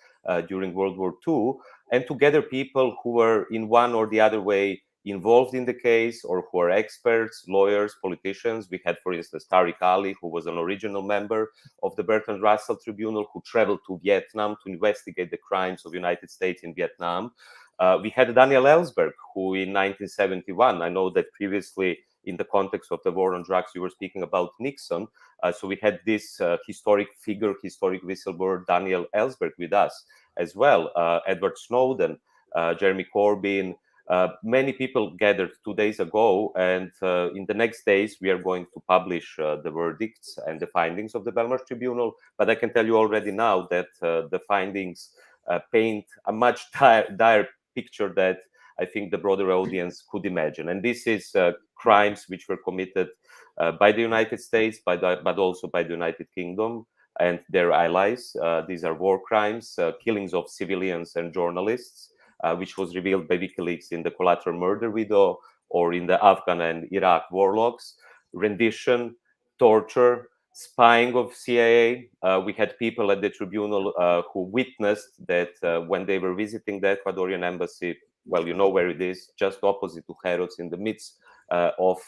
during World War II, and to gather people who were in one or the other way involved in the case, or who are experts, lawyers, politicians. We had, for instance, Tariq Ali, who was an original member of the Bertrand Russell Tribunal, who traveled to Vietnam to investigate the crimes of the United States in Vietnam. We had Daniel Ellsberg, who in 1971, I know that previously in the context of the war on drugs, you were speaking about Nixon. So we had this historic figure, historic whistleblower, Daniel Ellsberg, with us as well. Edward Snowden, Jeremy Corbyn, many people gathered 2 days ago, and in the next days we are going to publish the verdicts and the findings of the Belmarsh Tribunal. But I can tell you already now that the findings paint a much dire picture that I think the broader audience could imagine. And this is crimes which were committed by the United States, but also by the United Kingdom and their allies. These are war crimes, killings of civilians and journalists, which was revealed by WikiLeaks in the collateral murder video, or in the Afghan and Iraq war logs, rendition, torture, spying of CIA. We had people at the tribunal who witnessed that when they were visiting the Ecuadorian embassy, well, you know where it is, just opposite to Harrods, in the midst of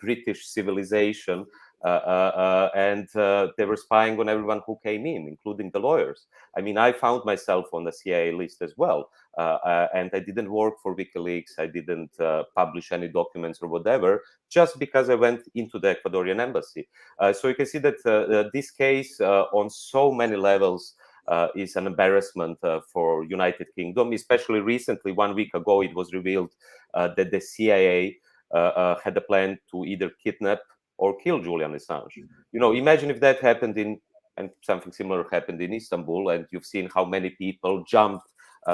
British civilization, and they were spying on everyone who came in, including the lawyers. I mean, I found myself on the CIA list as well, and I didn't work for WikiLeaks. I didn't publish any documents or whatever, just because I went into the Ecuadorian embassy. So you can see that this case on so many levels is an embarrassment for United Kingdom. Especially recently, 1 week ago, it was revealed that the CIA had a plan to either kidnap or kill Julian Assange. You know, imagine if that happened and something similar happened in Istanbul, and you've seen how many people jumped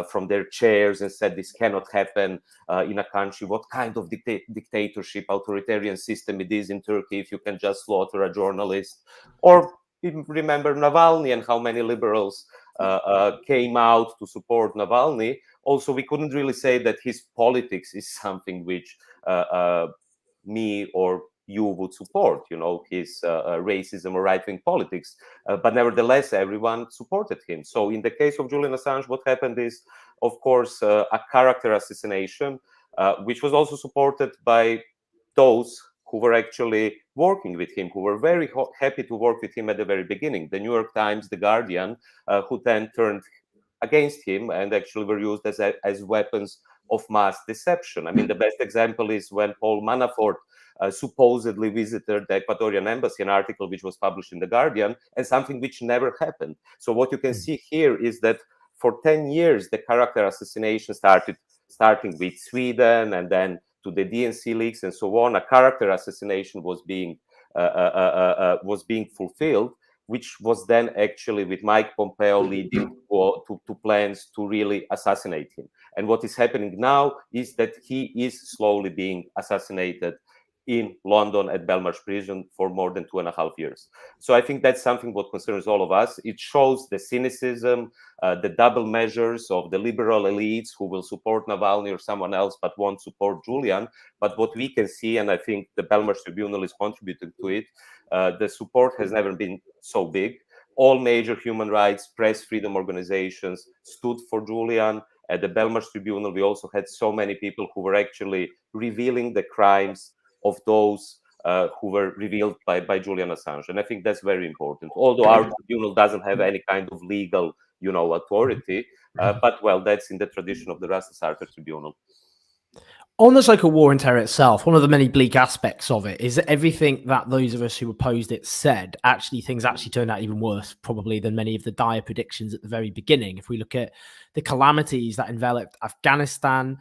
from their chairs and said this cannot happen in a country. What kind of dictatorship, authoritarian system it is in Turkey if you can just slaughter a journalist? Or remember Navalny and how many liberals came out to support Navalny. Also, we couldn't really say that his politics is something which me or you would support, you know, his racism or right-wing politics. But nevertheless, everyone supported him. So in the case of Julian Assange, what happened is, of course, a character assassination, which was also supported by those who were actually working with him, who were very happy to work with him at the very beginning. The New York Times, The Guardian, who then turned against him and actually were used as weapons of mass deception. I mean, the best example is when Paul Manafort supposedly visited the Ecuadorian embassy, an article which was published in The Guardian, and something which never happened. So what you can see here is that for 10 years, the character assassination starting with Sweden and then to the DNC leaks and so on. A character assassination was being fulfilled, which was then actually with Mike Pompeo leading to plans to really assassinate him. And what is happening now is that he is slowly being assassinated in London at Belmarsh Prison for more than 2.5 years. So I think that's something what concerns all of us. It shows the cynicism, the double measures of the liberal elites who will support Navalny or someone else but won't support Julian. But what we can see, and I think the Belmarsh Tribunal is contributing to it, the support has never been so big. All major human rights, press freedom organizations stood for Julian. At the Belmarsh Tribunal, we also had so many people who were actually revealing the crimes of those who were revealed by Julian Assange. And I think that's very important. Although our tribunal doesn't have any kind of legal, you know, authority, but well, that's in the tradition of the Russell Sartre Tribunal. On the so-called war on terror itself, one of the many bleak aspects of it is that everything that those of us who opposed it said, things actually turned out even worse, probably, than many of the dire predictions at the very beginning. If we look at the calamities that enveloped Afghanistan,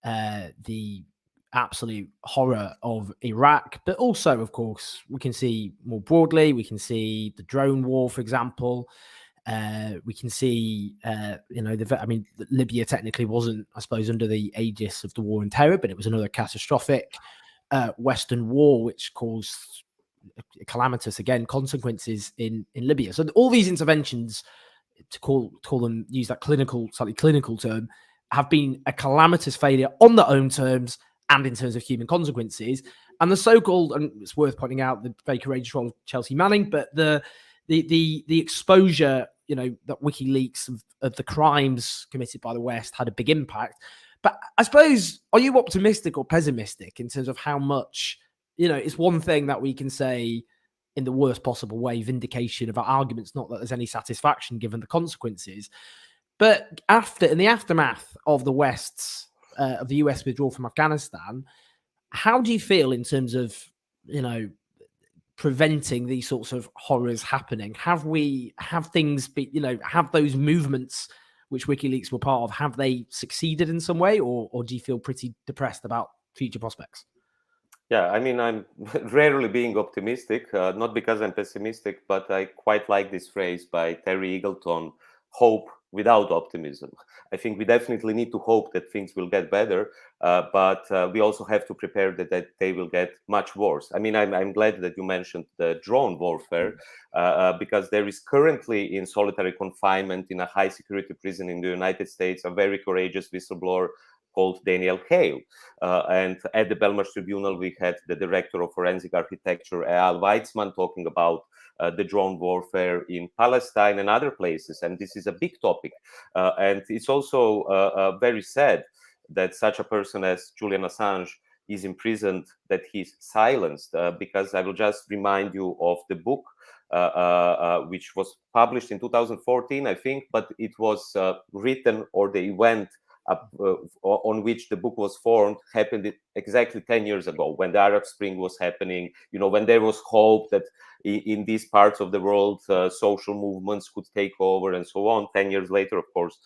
the absolute horror of Iraq, but also, of course, we can see more broadly, we can see the drone war, for example. We can see, Libya technically wasn't, I suppose, under the aegis of the war on terror, but it was another catastrophic Western war, which caused calamitous, again, consequences in Libya. So all these interventions, to call them, use that slightly clinical term, have been a calamitous failure on their own terms and in terms of human consequences. And the so-called, and it's worth pointing out the very courageous role of Chelsea Manning, but the exposure, that WikiLeaks of the crimes committed by the West had a big impact. But I suppose, are you optimistic or pessimistic in terms of how much, it's one thing that we can say in the worst possible way, vindication of our arguments, not that there's any satisfaction given the consequences. But in the aftermath of the US withdrawal from Afghanistan, how do you feel in terms of, preventing these sorts of horrors happening? Have things been, have those movements which WikiLeaks were part of, have they succeeded in some way, or do you feel pretty depressed about future prospects? Yeah, I mean, I'm rarely being optimistic, not because I'm pessimistic, but I quite like this phrase by Terry Eagleton, hope without optimism. I think we definitely need to hope that things will get better, but we also have to prepare that they will get much worse. I mean, I'm glad that you mentioned the drone warfare, because there is currently in solitary confinement in a high security prison in the United States a very courageous whistleblower called Daniel Hale. And at the Belmarsh Tribunal, we had the director of forensic architecture, Eyal Weizman, talking about the drone warfare in Palestine and other places. And this is a big topic. And it's also very sad that such a person as Julian Assange is imprisoned, that he's silenced, because I will just remind you of the book, which was published in 2014, I think, but it was written, or the event on which the book was formed happened exactly 10 years ago, when the Arab Spring was happening, when there was hope that in these parts of the world social movements could take over and so on. 10 years later, of course,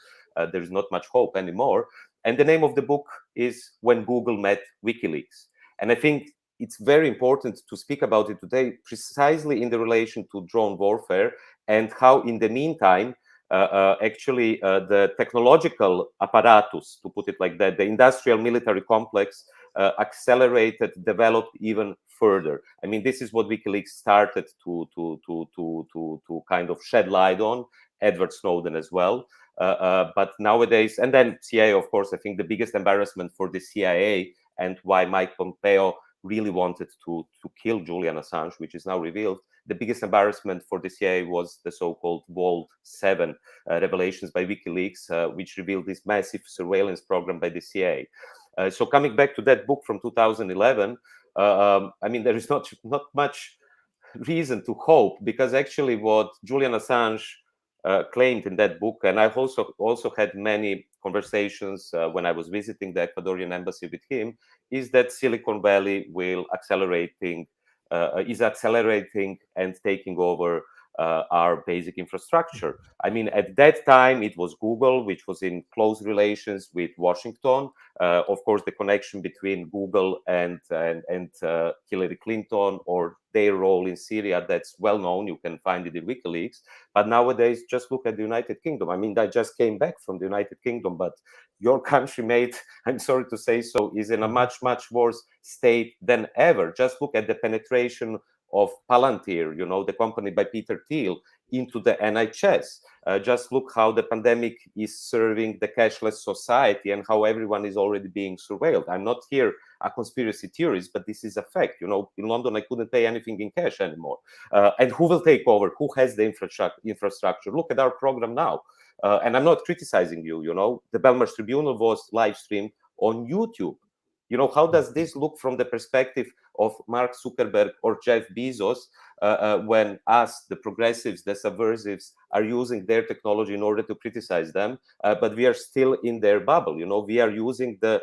there's not much hope anymore. And the name of the book is When Google Met WikiLeaks. And I think it's very important to speak about it today, precisely in the relation to drone warfare, and how in the meantime, the technological apparatus, to put it like that, the industrial military complex accelerated, developed even further. I mean, this is what WikiLeaks started to kind of shed light on, Edward Snowden as well. But nowadays, and then CIA, of course, I think the biggest embarrassment for the CIA, and why Mike Pompeo really wanted to kill Julian Assange, which is now revealed, the biggest embarrassment for the CIA was the so-called Vault 7 revelations by WikiLeaks, which revealed this massive surveillance program by the CIA. So coming back to that book from 2011, I mean, there is not much reason to hope, because actually what Julian Assange claimed in that book, and I've also had many conversations when I was visiting the Ecuadorian embassy with him, is that Silicon Valley is accelerating and taking over our basic infrastructure. I mean, at that time, it was Google, which was in close relations with Washington. Of course, the connection between Google and Hillary Clinton, or their role in Syria, that's well known. You can find it in WikiLeaks. But nowadays, just look at the United Kingdom. I mean, I just came back from the United Kingdom, but your country, mate, I'm sorry to say so, is in a much, much worse state than ever. Just look at the penetration of Palantir, the company by Peter Thiel, into the NHS. Just look how the pandemic is serving the cashless society and how everyone is already being surveilled. I'm not here a conspiracy theorist, but this is a fact. In London, I couldn't pay anything in cash anymore. And who will take over? Who has the infrastructure? Look at our program now. And I'm not criticizing you, the Belmarsh Tribunal was live streamed on YouTube. How does this look from the perspective of Mark Zuckerberg or Jeff Bezos when us, the progressives, the subversives, are using their technology in order to criticize them, but we are still in their bubble? We are using the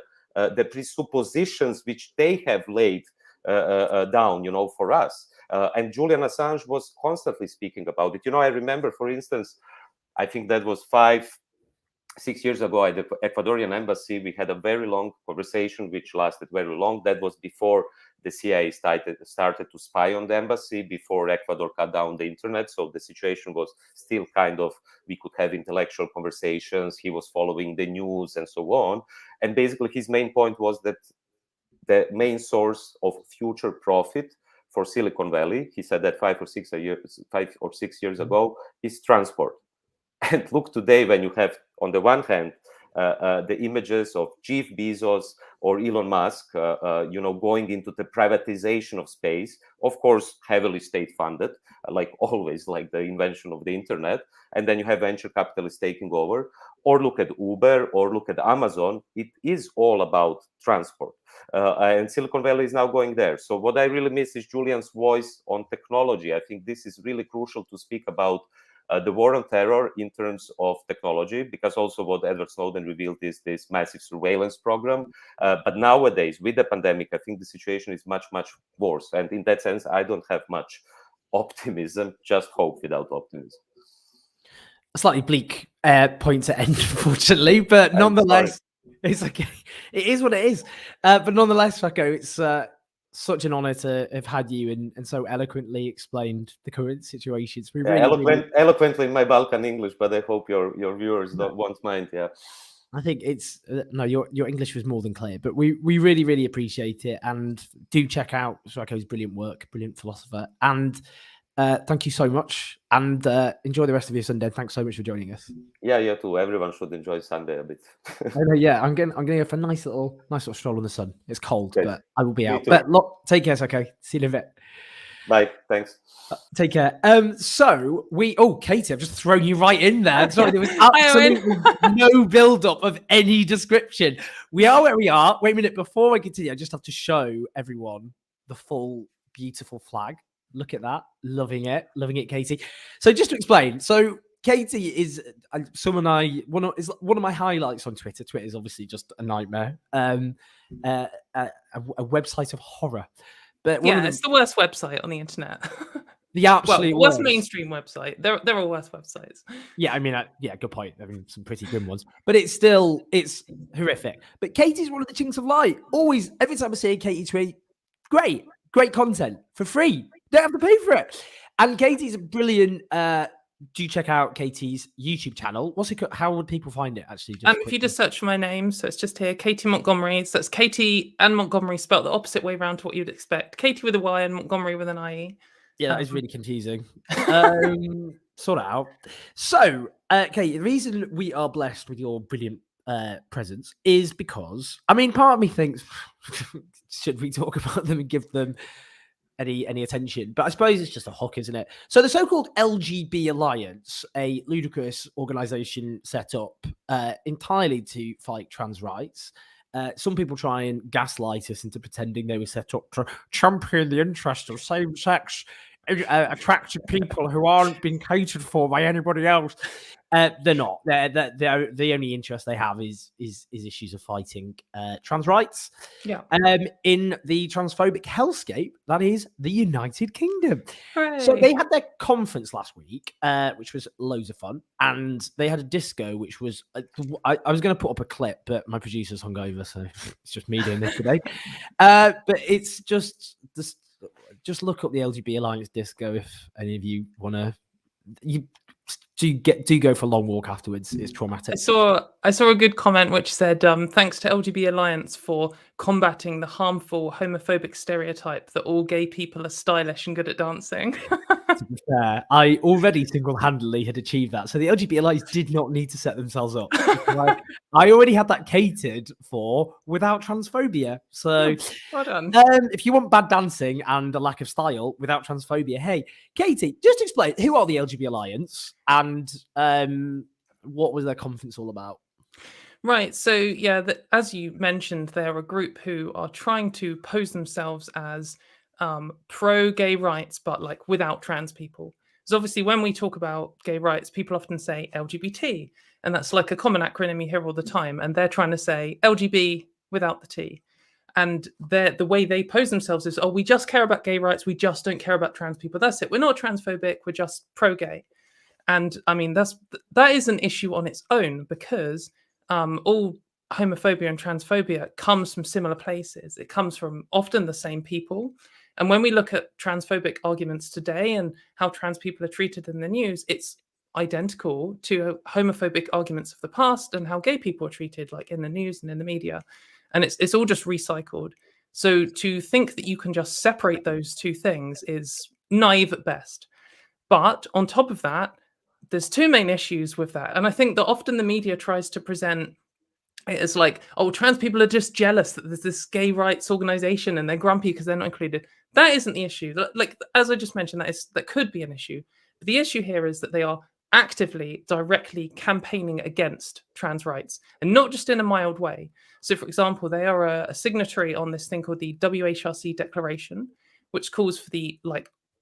the presuppositions which they have laid down, for us. And Julian Assange was constantly speaking about it. I remember, for instance, I think that was 6 years ago at the Ecuadorian embassy, we had a very long conversation, which lasted very long. That was before the CIA started to spy on the embassy, before Ecuador cut down the internet. So the situation was still kind of, we could have intellectual conversations. He was following the news and so on. And basically his main point was that the main source of future profit for Silicon Valley, he said that 5 or 6 years ago, is transport. And look today, when you have, on the one hand, the images of Jeff Bezos or Elon Musk, going into the privatization of space, of course, heavily state-funded, like always, like the invention of the internet. And then you have venture capitalists taking over. Or look at Uber, or look at Amazon. It is all about transport. And Silicon Valley is now going there. So what I really miss is Julian's voice on technology. I think this is really crucial to speak about the war on terror in terms of technology, because also what Edward Snowden revealed is this massive surveillance program. But nowadays, with the pandemic, I think the situation is much, much worse. And in that sense, I don't have much optimism, just hope without optimism. A slightly bleak point to end, unfortunately, but nonetheless, it's okay. It is what it is. But nonetheless, Srecko, it's such an honor to have had you and so eloquently explained the current situation. It's eloquently in my Balkan English, but I hope your viewers won't mind. Yeah, I think it's no, your English was more than clear, but we really, really appreciate it, and do check out Srecko's brilliant work, brilliant philosopher, and thank you so much, and enjoy the rest of your Sunday. Thanks so much for joining us. Yeah, you too. Everyone should enjoy Sunday a bit. Yeah, I'm going to go for a nice little stroll in the sun. It's cold, okay. But I will be out. Too. But take care, okay? See you in a bit. Bye. Thanks. Take care. So Katie, I've just thrown you right in there. Sorry, there was absolutely no build-up of any description. We are where we are. Wait a minute, before I continue, I just have to show everyone the full beautiful flag. Look at that. Loving it, Katie. So just to explain, Katie is someone one of my highlights on Twitter. Twitter is obviously just a nightmare. A website of horror. But it's the worst website on the internet. The absolute worst mainstream website. There are worse websites. Yeah, I mean, good point. I mean, some pretty grim ones, but it's horrific. But Katie's one of the chinks of light. Always, every time I see a Katie tweet, great content for free. Don't have to pay for it. And Katie's a brilliant. Do check out Katie's YouTube channel. What's it? How would people find it? Actually, if you just search for my name, so it's just here, Katy Montgomerie. So it's Katy and Montgomerie spelled the opposite way around to what you'd expect. Katy with a Y and Montgomerie with an IE. Yeah, that is really confusing. Sort it out. So, Katie, the reason we are blessed with your brilliant presence is because, I mean, part of me thinks, should we talk about them and give them any attention? But I suppose it's just a hook, isn't it? So the so-called LGB Alliance, a ludicrous organization set up entirely to fight trans rights. Some people try and gaslight us into pretending they were set up to champion the interest of same-sex attracted people who aren't being catered for by anybody else. They're not. They're the only interest they have is issues of fighting trans rights. Yeah. In the transphobic hellscape that is the United Kingdom. Hooray. So they had their conference last week, which was loads of fun, and they had a disco, which was I was going to put up a clip, but my producer's hungover, so it's just me doing this today. But it's just look up the LGB Alliance disco if any of you want to. You do go for a long walk afterwards. It's traumatic. I saw a good comment which said, thanks to LGB Alliance for combating the harmful homophobic stereotype that all gay people are stylish and good at dancing. To be fair, I already single-handedly had achieved that. So the LGBT Alliance did not need to set themselves up. Like, I already had that catered for without transphobia. So well done. If you want bad dancing and a lack of style without transphobia, hey, Katie, just explain, who are the LGBT Alliance and what was their conference all about? Right. So, yeah, as you mentioned, they're a group who are trying to pose themselves as pro-gay rights, but like without trans people. Because obviously when we talk about gay rights, people often say LGBT, and that's like a common acronym you hear all the time. And they're trying to say LGB without the T. And the way they pose themselves is, oh, we just care about gay rights. We just don't care about trans people. That's it. We're not transphobic. We're just pro-gay. And I mean, that is an issue on its own, because all homophobia and transphobia comes from similar places. It comes from often the same people. And when we look at transphobic arguments today and how trans people are treated in the news, it's identical to homophobic arguments of the past and how gay people are treated, like in the news and in the media. And it's all just recycled. So to think that you can just separate those two things is naive at best. But on top of that, there's two main issues with that. And I think that often the media tries to present it as like, oh, trans people are just jealous that there's this gay rights organization and they're grumpy because they're not included. That isn't the issue. Like, as I just mentioned, that could be an issue. But the issue here is that they are actively, directly campaigning against trans rights, and not just in a mild way. So, for example, they are a signatory on this thing called the WHRC Declaration, which calls for the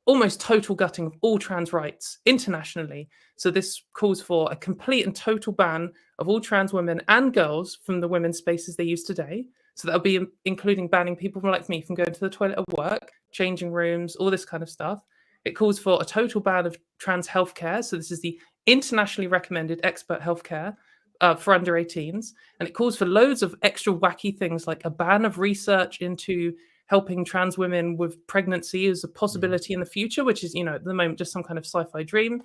almost total gutting of all trans rights internationally. So this calls for a complete and total ban of all trans women and girls from the women's spaces they use today. So that'll be including banning people like me from going to the toilet at work, changing rooms, all this kind of stuff. It calls for a total ban of trans healthcare. So this is the internationally recommended expert healthcare for under 18s. And it calls for loads of extra wacky things, like a ban of research into helping trans women with pregnancy as a possibility in the future, which is, at the moment, just some kind of sci-fi dream.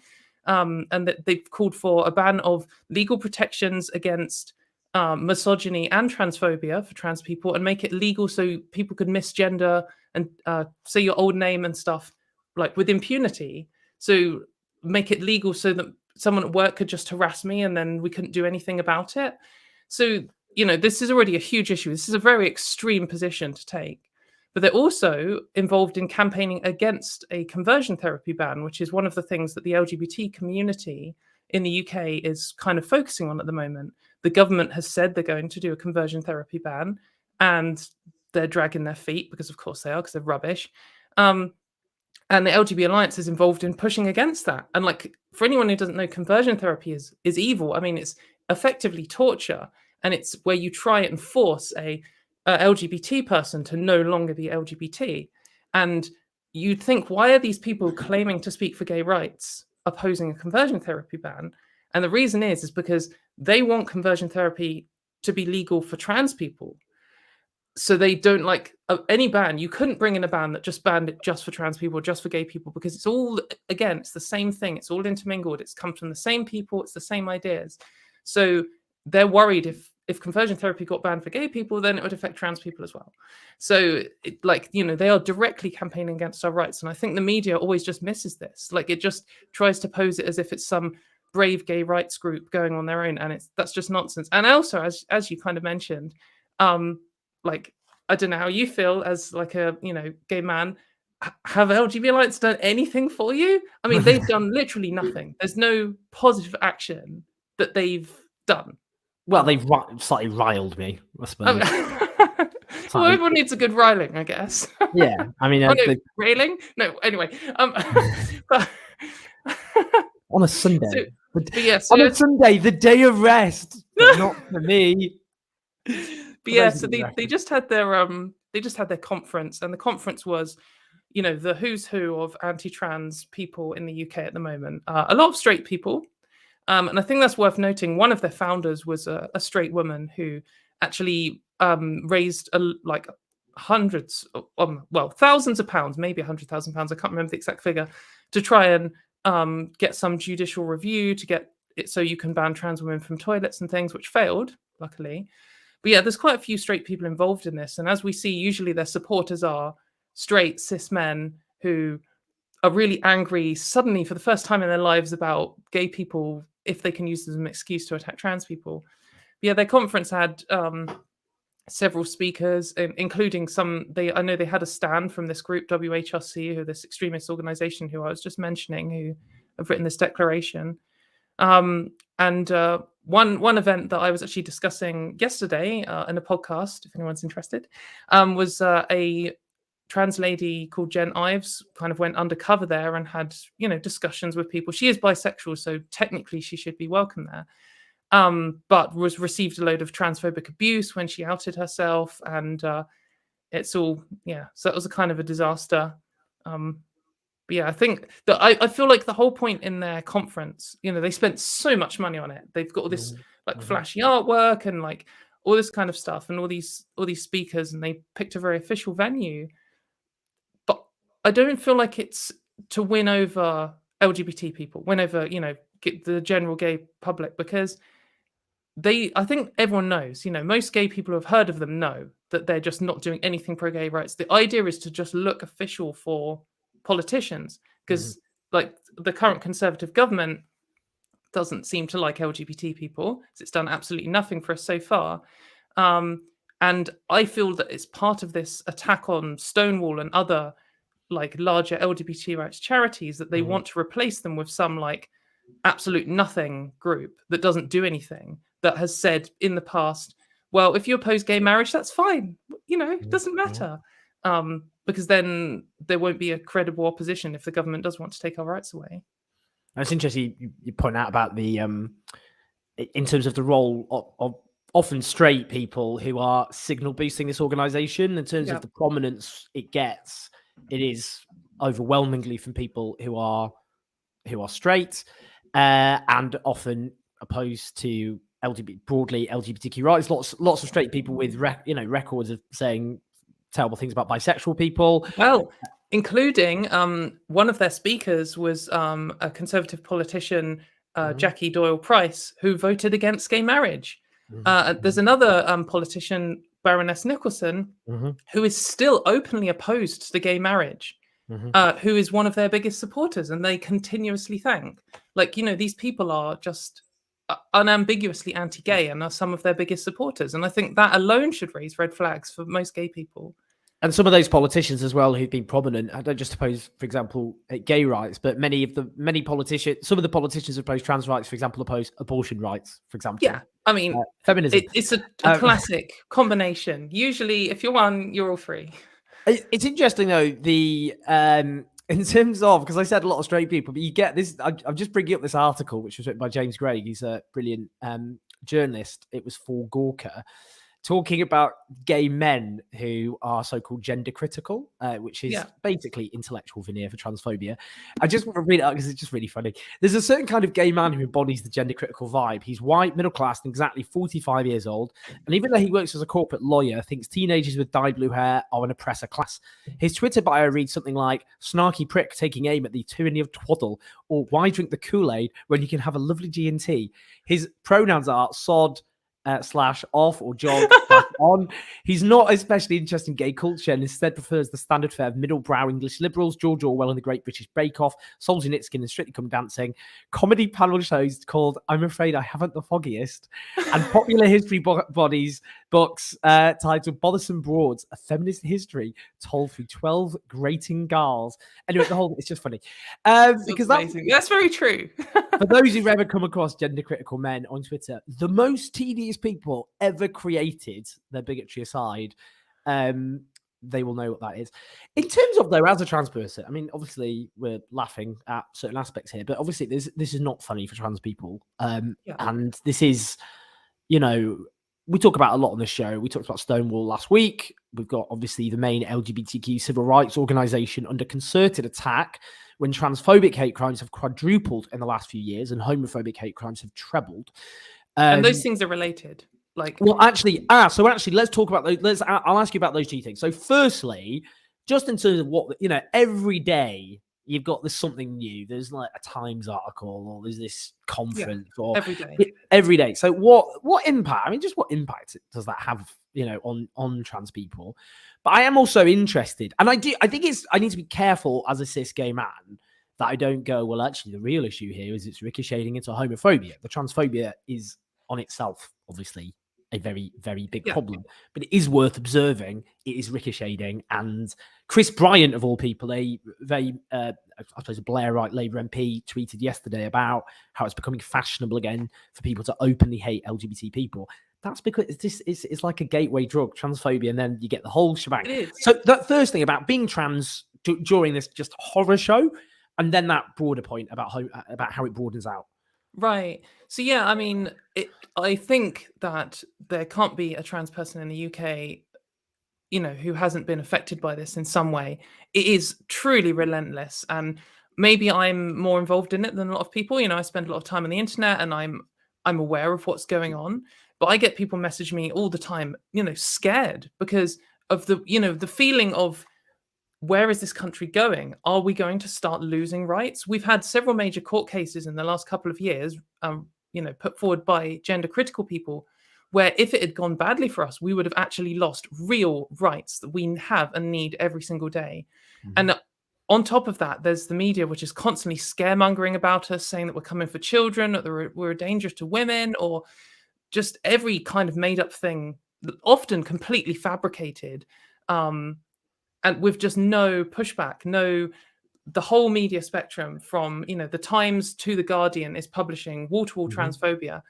And that they've called for a ban of legal protections against misogyny and transphobia for trans people, and make it legal so people could misgender and say your old name and stuff like with impunity. So make it legal so that someone at work could just harass me and then we couldn't do anything about it. So, this is already a huge issue. This is a very extreme position to take. But they're also involved in campaigning against a conversion therapy ban, which is one of the things that the LGBT community in the UK is kind of focusing on at the moment. The government has said they're going to do a conversion therapy ban, and they're dragging their feet because, of course, they are, because they're rubbish. And the LGB Alliance is involved in pushing against that. And for anyone who doesn't know, conversion therapy is evil. I mean, it's effectively torture, and it's where you try and force a LGBT person to no longer be LGBT. And you'd think, why are these people claiming to speak for gay rights opposing a conversion therapy ban? And the reason is because they want conversion therapy to be legal for trans people. So they don't like any ban. You couldn't bring in a ban that just banned it just for trans people, just for gay people, because it's all, again, it's the same thing. It's all intermingled. It's come from the same people. It's the same ideas. So they're worried if conversion therapy got banned for gay people, then it would affect trans people as well. So they are directly campaigning against our rights. And I think the media always just misses this. It just tries to pose it as if it's some brave gay rights group going on their own. And that's just nonsense. And also, as you kind of mentioned, I don't know how you feel as a gay man. Have LGB Alliance done anything for you? I mean, they've done literally nothing. There's no positive action that they've done. Well, they've slightly riled me, I suppose. Well, everyone needs a good riling, I guess. Yeah, I mean, railing? No, anyway. On a Sunday. On a Sunday, the day of rest, but not for me. But yeah, so they just had their conference, and the conference was, the who's who of anti-trans people in the UK at the moment. A lot of straight people. And I think that's worth noting. One of their founders was a straight woman who actually raised hundreds, thousands of pounds, maybe £100,000. I can't remember the exact figure, to try and get some judicial review to get it so you can ban trans women from toilets and things, which failed, luckily. But yeah, there's quite a few straight people involved in this. And as we see, usually their supporters are straight cis men who are really angry suddenly for the first time in their lives about gay people, if they can use this as an excuse to attack trans people. But yeah, their conference had several speakers, including I know they had a stand from this group, WHRC, who this extremist organization who I was just mentioning, who have written this declaration. And one event that I was actually discussing yesterday in a podcast, if anyone's interested, was a trans lady called Jen Ives kind of went undercover there and had, discussions with people. She is bisexual, so technically she should be welcome there. but received a load of transphobic abuse when she outed herself, and it's all so it was a kind of a disaster. But yeah, I think that I feel like the whole point in their conference, they spent so much money on it. They've got all this like flashy artwork and like all this kind of stuff and all these speakers, and they picked a very official venue. But I don't feel like it's to win over LGBT people, win over, the general gay public, because I think everyone knows, most gay people who have heard of them know that they're just not doing anything pro gay rights. The idea is to just look official for politicians, because like the current Conservative government doesn't seem to like LGBT people, because it's done absolutely nothing for us so far. And I feel that it's part of this attack on Stonewall and other like larger LGBT rights charities that they want to replace them with some like absolute nothing group that doesn't do anything, that has said in the past, well, if you oppose gay marriage, that's fine. It doesn't matter. Because then there won't be a credible opposition if the government does want to take our rights away. It's interesting you point out about the in terms of the role of often straight people who are signal boosting this organization. In terms of the prominence it gets, it is overwhelmingly from people who are straight and often opposed to broadly LGBTQ rights. Lots of straight people with records of saying terrible things about bisexual people. Well, including one of their speakers was a Conservative politician, Jackie Doyle Price, who voted against gay marriage. There's another politician, Baroness Nicholson, who is still openly opposed to gay marriage, who is one of their biggest supporters, and they continuously thank. Like, these people are just unambiguously anti-gay and are some of their biggest supporters. And I think that alone should raise red flags for most gay people. And some of those politicians as well who've been prominent, I don't just oppose, for example, gay rights, but some of the politicians who oppose trans rights, for example, oppose abortion rights, for example. Yeah, I mean, feminism. It's a classic combination. Usually, if you're one, you're all three. It's interesting though, in terms of, because I said a lot of straight people, but you get this. I'm just bringing up this article, which was written by James Gregg. He's a brilliant journalist. It was for Gawker, talking about gay men who are so-called gender critical, which is basically intellectual veneer for transphobia. I just want to read it out because it's just really funny. There's a certain kind of gay man who embodies the gender critical vibe. He's white, middle class, and exactly 45 years old. And even though he works as a corporate lawyer, thinks teenagers with dyed blue hair are an oppressor class. His Twitter bio reads something like, snarky prick taking aim at the tyranny of twaddle, or why drink the Kool-Aid when you can have a lovely G&T. His pronouns are sod, /off or jog on. He's not especially interested in gay culture and instead prefers the standard fare of middle-brow English liberals, George Orwell and the Great British Bake Off, Solzhenitsyn and Strictly Come Dancing, comedy panel shows called I'm Afraid I Haven't the Foggiest, and popular history books titled Bothersome Broads, A Feminist History Told Through 12 Grating Girls. Anyway, it's just funny. Because that's very true. For those who've ever come across gender critical men on Twitter, the most tedious people ever created, their bigotry aside, they will know what that is. In terms of, though, as a trans person, I mean, obviously we're laughing at certain aspects here, but obviously this is not funny for trans people. And this is, we talk about a lot on the show. We talked about Stonewall last week. We've got obviously the main LGBTQ civil rights organization under concerted attack when transphobic hate crimes have quadrupled in the last few years and homophobic hate crimes have trebled. And those things are related. So let's talk about those. I'll ask you about those two things. So firstly, just in terms of what, every day you've got this something new. There's like a Times article or there's this conference or every day. So what impact? I mean, just what impact does that have, on trans people? But I am also interested, and I think I need to be careful as a cis gay man that I don't go, well, actually the real issue here is it's ricocheting into homophobia. The transphobia is on itself, obviously, a very, very big problem. But it is worth observing. It is ricocheting. And Chris Bryant, of all people, a very, I suppose, a Blairite Labour MP, tweeted yesterday about how it's becoming fashionable again for people to openly hate LGBT people. That's because it's like a gateway drug, transphobia, and then you get the whole shebang. It is. So that first thing about being trans during this just horror show, and then that broader point about how it broadens out. Right. So yeah, I mean, I think that there can't be a trans person in the UK, who hasn't been affected by this in some way. It is truly relentless, and maybe I'm more involved in it than a lot of people. I spend a lot of time on the internet, and I'm aware of what's going on. But I get people message me all the time, scared because of the feeling of, where is this country going? Are we going to start losing rights? We've had several major court cases in the last couple of years, put forward by gender critical people, where if it had gone badly for us, we would have actually lost real rights that we have and need every single day. Mm-hmm. And on top of that, there's the media, which is constantly scaremongering about us, saying that we're coming for children, that we're a danger to women, or just every kind of made up thing, often completely fabricated. And with just no pushback, the whole media spectrum from, the Times to the Guardian is publishing wall-to-wall transphobia.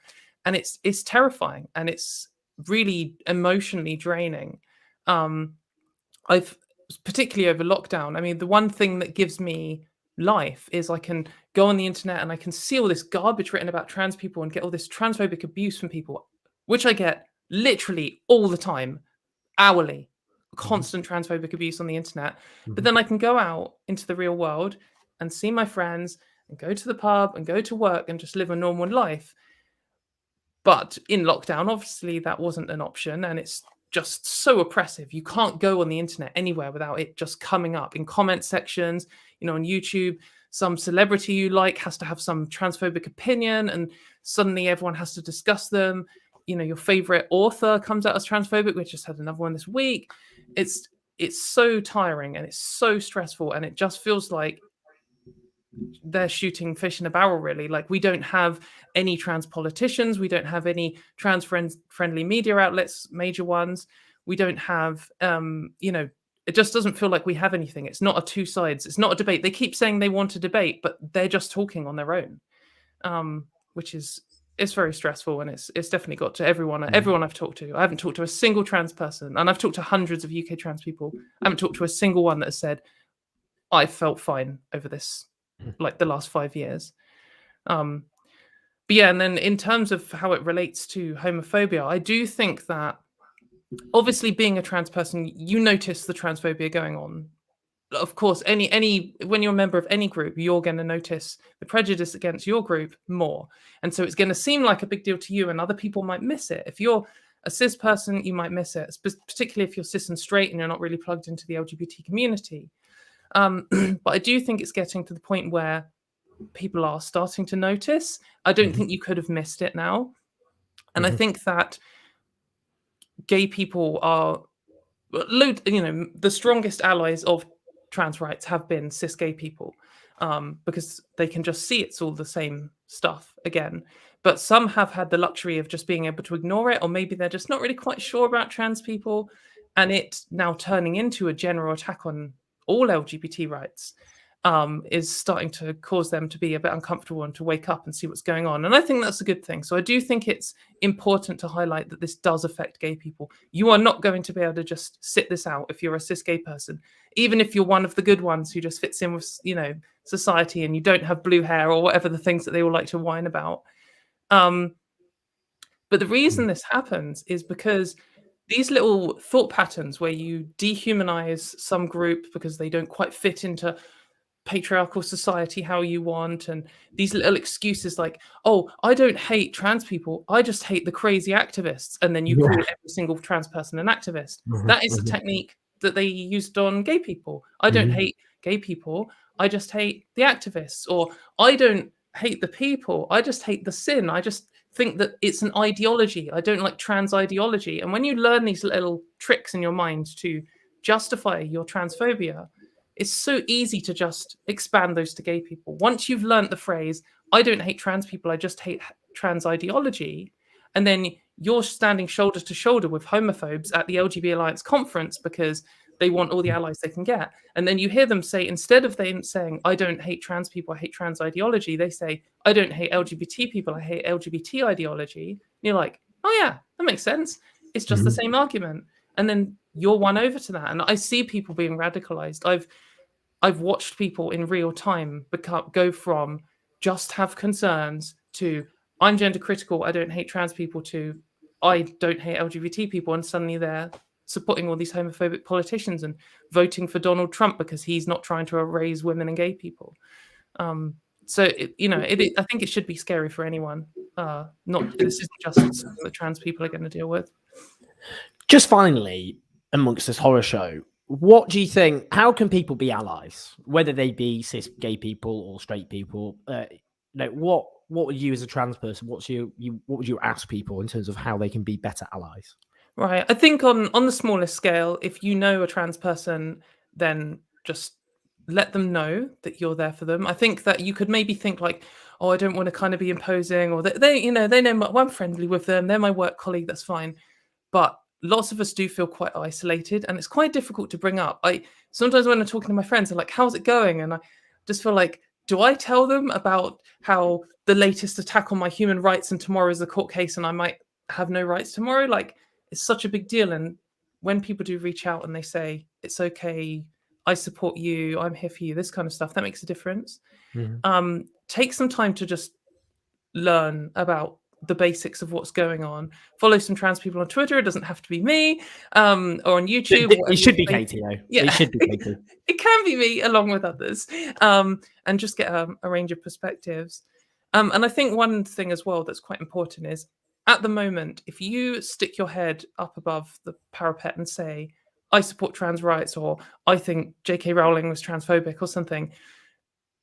And it's terrifying, and it's really emotionally draining. I've particularly over lockdown. I mean, the one thing that gives me life is I can go on the internet and I can see all this garbage written about trans people and get all this transphobic abuse from people, which I get literally all the time, hourly. Constant transphobic abuse on the internet. But then I can go out into the real world and see my friends and go to the pub and go to work and just live a normal life. But in lockdown, obviously that wasn't an option, and it's just so oppressive. You can't go on the internet anywhere without it just coming up in comment sections. On YouTube, some celebrity you like has to have some transphobic opinion, and suddenly everyone has to discuss them. Your favorite author comes out as transphobic. We just had another one this week. It's so tiring, and it's so stressful, and it just feels like they're shooting fish in a barrel, really. Like, we don't have any trans politicians, we don't have any trans friendly media outlets, major ones. We don't have it just doesn't feel like we have anything. It's not a two sides, it's not a debate. They keep saying they want a debate, but they're just talking on their own, which is, it's very stressful, and it's definitely got to everyone I've talked to. I haven't talked to a single trans person, and I've talked to hundreds of UK trans people. I haven't talked to a single one that has said, I felt fine over this, like the last 5 years. But yeah, and then in terms of how it relates to homophobia, I do think that obviously being a trans person, you notice the transphobia going on. Of course, any when you're a member of any group, you're going to notice the prejudice against your group more. And so it's going to seem like a big deal to you, and other people might miss it. If you're a cis person, you might miss it, particularly if you're cis and straight and you're not really plugged into the LGBT community. But I do think it's getting to the point where people are starting to notice. I don't think you could have missed it now. And I think that gay people are, the strongest allies of trans rights have been cis gay people, because they can just see it's all the same stuff again. But some have had the luxury of just being able to ignore it, or maybe they're just not really quite sure about trans people, and it now turning into a general attack on all LGBT rights is starting to cause them to be a bit uncomfortable and to wake up and see what's going on. And I think that's a good thing. So I do think it's important to highlight that this does affect gay people. You are not going to be able to just sit this out if you're a cis gay person, even if you're one of the good ones who just fits in with, society, and you don't have blue hair or whatever the things that they all like to whine about. But the reason this happens is because these little thought patterns where you dehumanize some group because they don't quite fit into patriarchal society how you want, and these little excuses like, oh, I don't hate trans people, I just hate the crazy activists, and then you call every single trans person an activist. That is a technique that they used on gay people. I don't hate gay people, I just hate the activists. Or I don't hate the people, I just hate the sin, I just think that it's an ideology, I don't like trans ideology. And when you learn these little tricks in your mind to justify your transphobia, it's so easy to just expand those to gay people. Once you've learned the phrase, I don't hate trans people, I just hate trans ideology, and then you're standing shoulder to shoulder with homophobes at the LGB Alliance conference because they want all the allies they can get. And then you hear them say, instead of them saying, I don't hate trans people, I hate trans ideology, they say, I don't hate LGBT people, I hate LGBT ideology. And you're like, oh yeah, that makes sense. It's just the same argument. And then you're won over to that. And I see people being radicalized. I've watched people in real time go from just have concerns to I'm gender critical, I don't hate trans people, to I don't hate LGBT people, and suddenly they're supporting all these homophobic politicians and voting for Donald Trump because he's not trying to erase women and gay people. So I think it should be scary for anyone. This isn't just something that trans people are going to deal with. Just finally, amongst this horror show, what do you think? How can people be allies, whether they be cis gay people or straight people? What would you, as a trans person, what would you ask people in terms of how they can be better allies? Right. I think on the smallest scale, if you know a trans person, then just let them know that you're there for them. I think that you could maybe think like, oh, I don't want to kind of be imposing, or they know I'm friendly with them, they're my work colleague, that's fine. But lots of us do feel quite isolated, and it's quite difficult to bring up. Sometimes when I'm talking to my friends, they're like, how's it going? And I just feel like, do I tell them about how the latest attack on my human rights and tomorrow is the court case and I might have no rights tomorrow? Like, it's such a big deal. And when people do reach out and they say, it's okay, I support you, I'm here for you, this kind of stuff, that makes a difference. Mm-hmm. Take some time to just learn about the basics of what's going on. Follow some trans people on Twitter. It doesn't have to be me, or on YouTube. It should be Katy, though. Yeah, it should be Katy. It can be me along with others, and just get a range of perspectives. And I think one thing as well that's quite important is, at the moment, if you stick your head up above the parapet and say, I support trans rights, or I think J.K. Rowling was transphobic or something,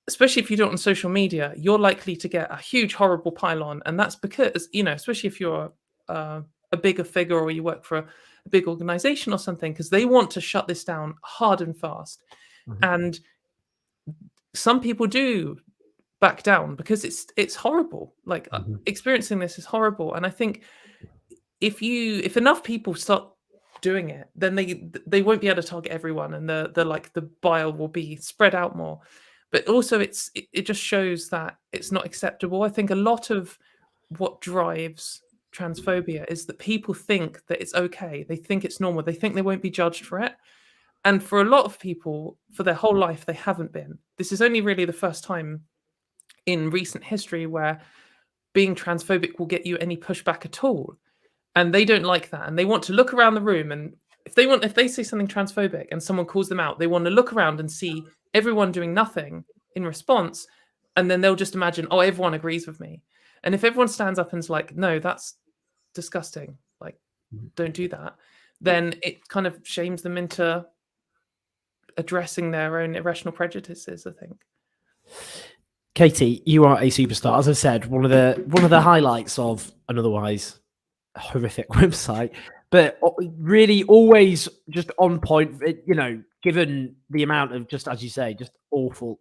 especially if you do it on social media, you're likely to get a huge, horrible pile-on. And that's because, especially if you're a bigger figure or you work for a big organization or something, because they want to shut this down hard and fast. Mm-hmm. And some people do back down because it's horrible. Like, mm-hmm. Experiencing this is horrible. And I think if enough people start doing it, then they won't be able to target everyone, and the bile will be spread out more. But also it just shows that it's not acceptable. I think a lot of what drives transphobia is that people think that it's okay. They think it's normal. They think they won't be judged for it. And for a lot of people, for their whole life, they haven't been. This is only really the first time in recent history where being transphobic will get you any pushback at all. And they don't like that. And they want to look around the room, and if they say something transphobic and someone calls them out, they want to look around and see everyone doing nothing in response, and then they'll just imagine, oh, everyone agrees with me. And if everyone stands up and is like, no, that's disgusting, like, don't do that, then it kind of shames them into addressing their own irrational prejudices, I think. Katy, you are a superstar. As I said, one of the highlights of an otherwise horrific website, but really always just on point, given the amount of, just as you say, just awful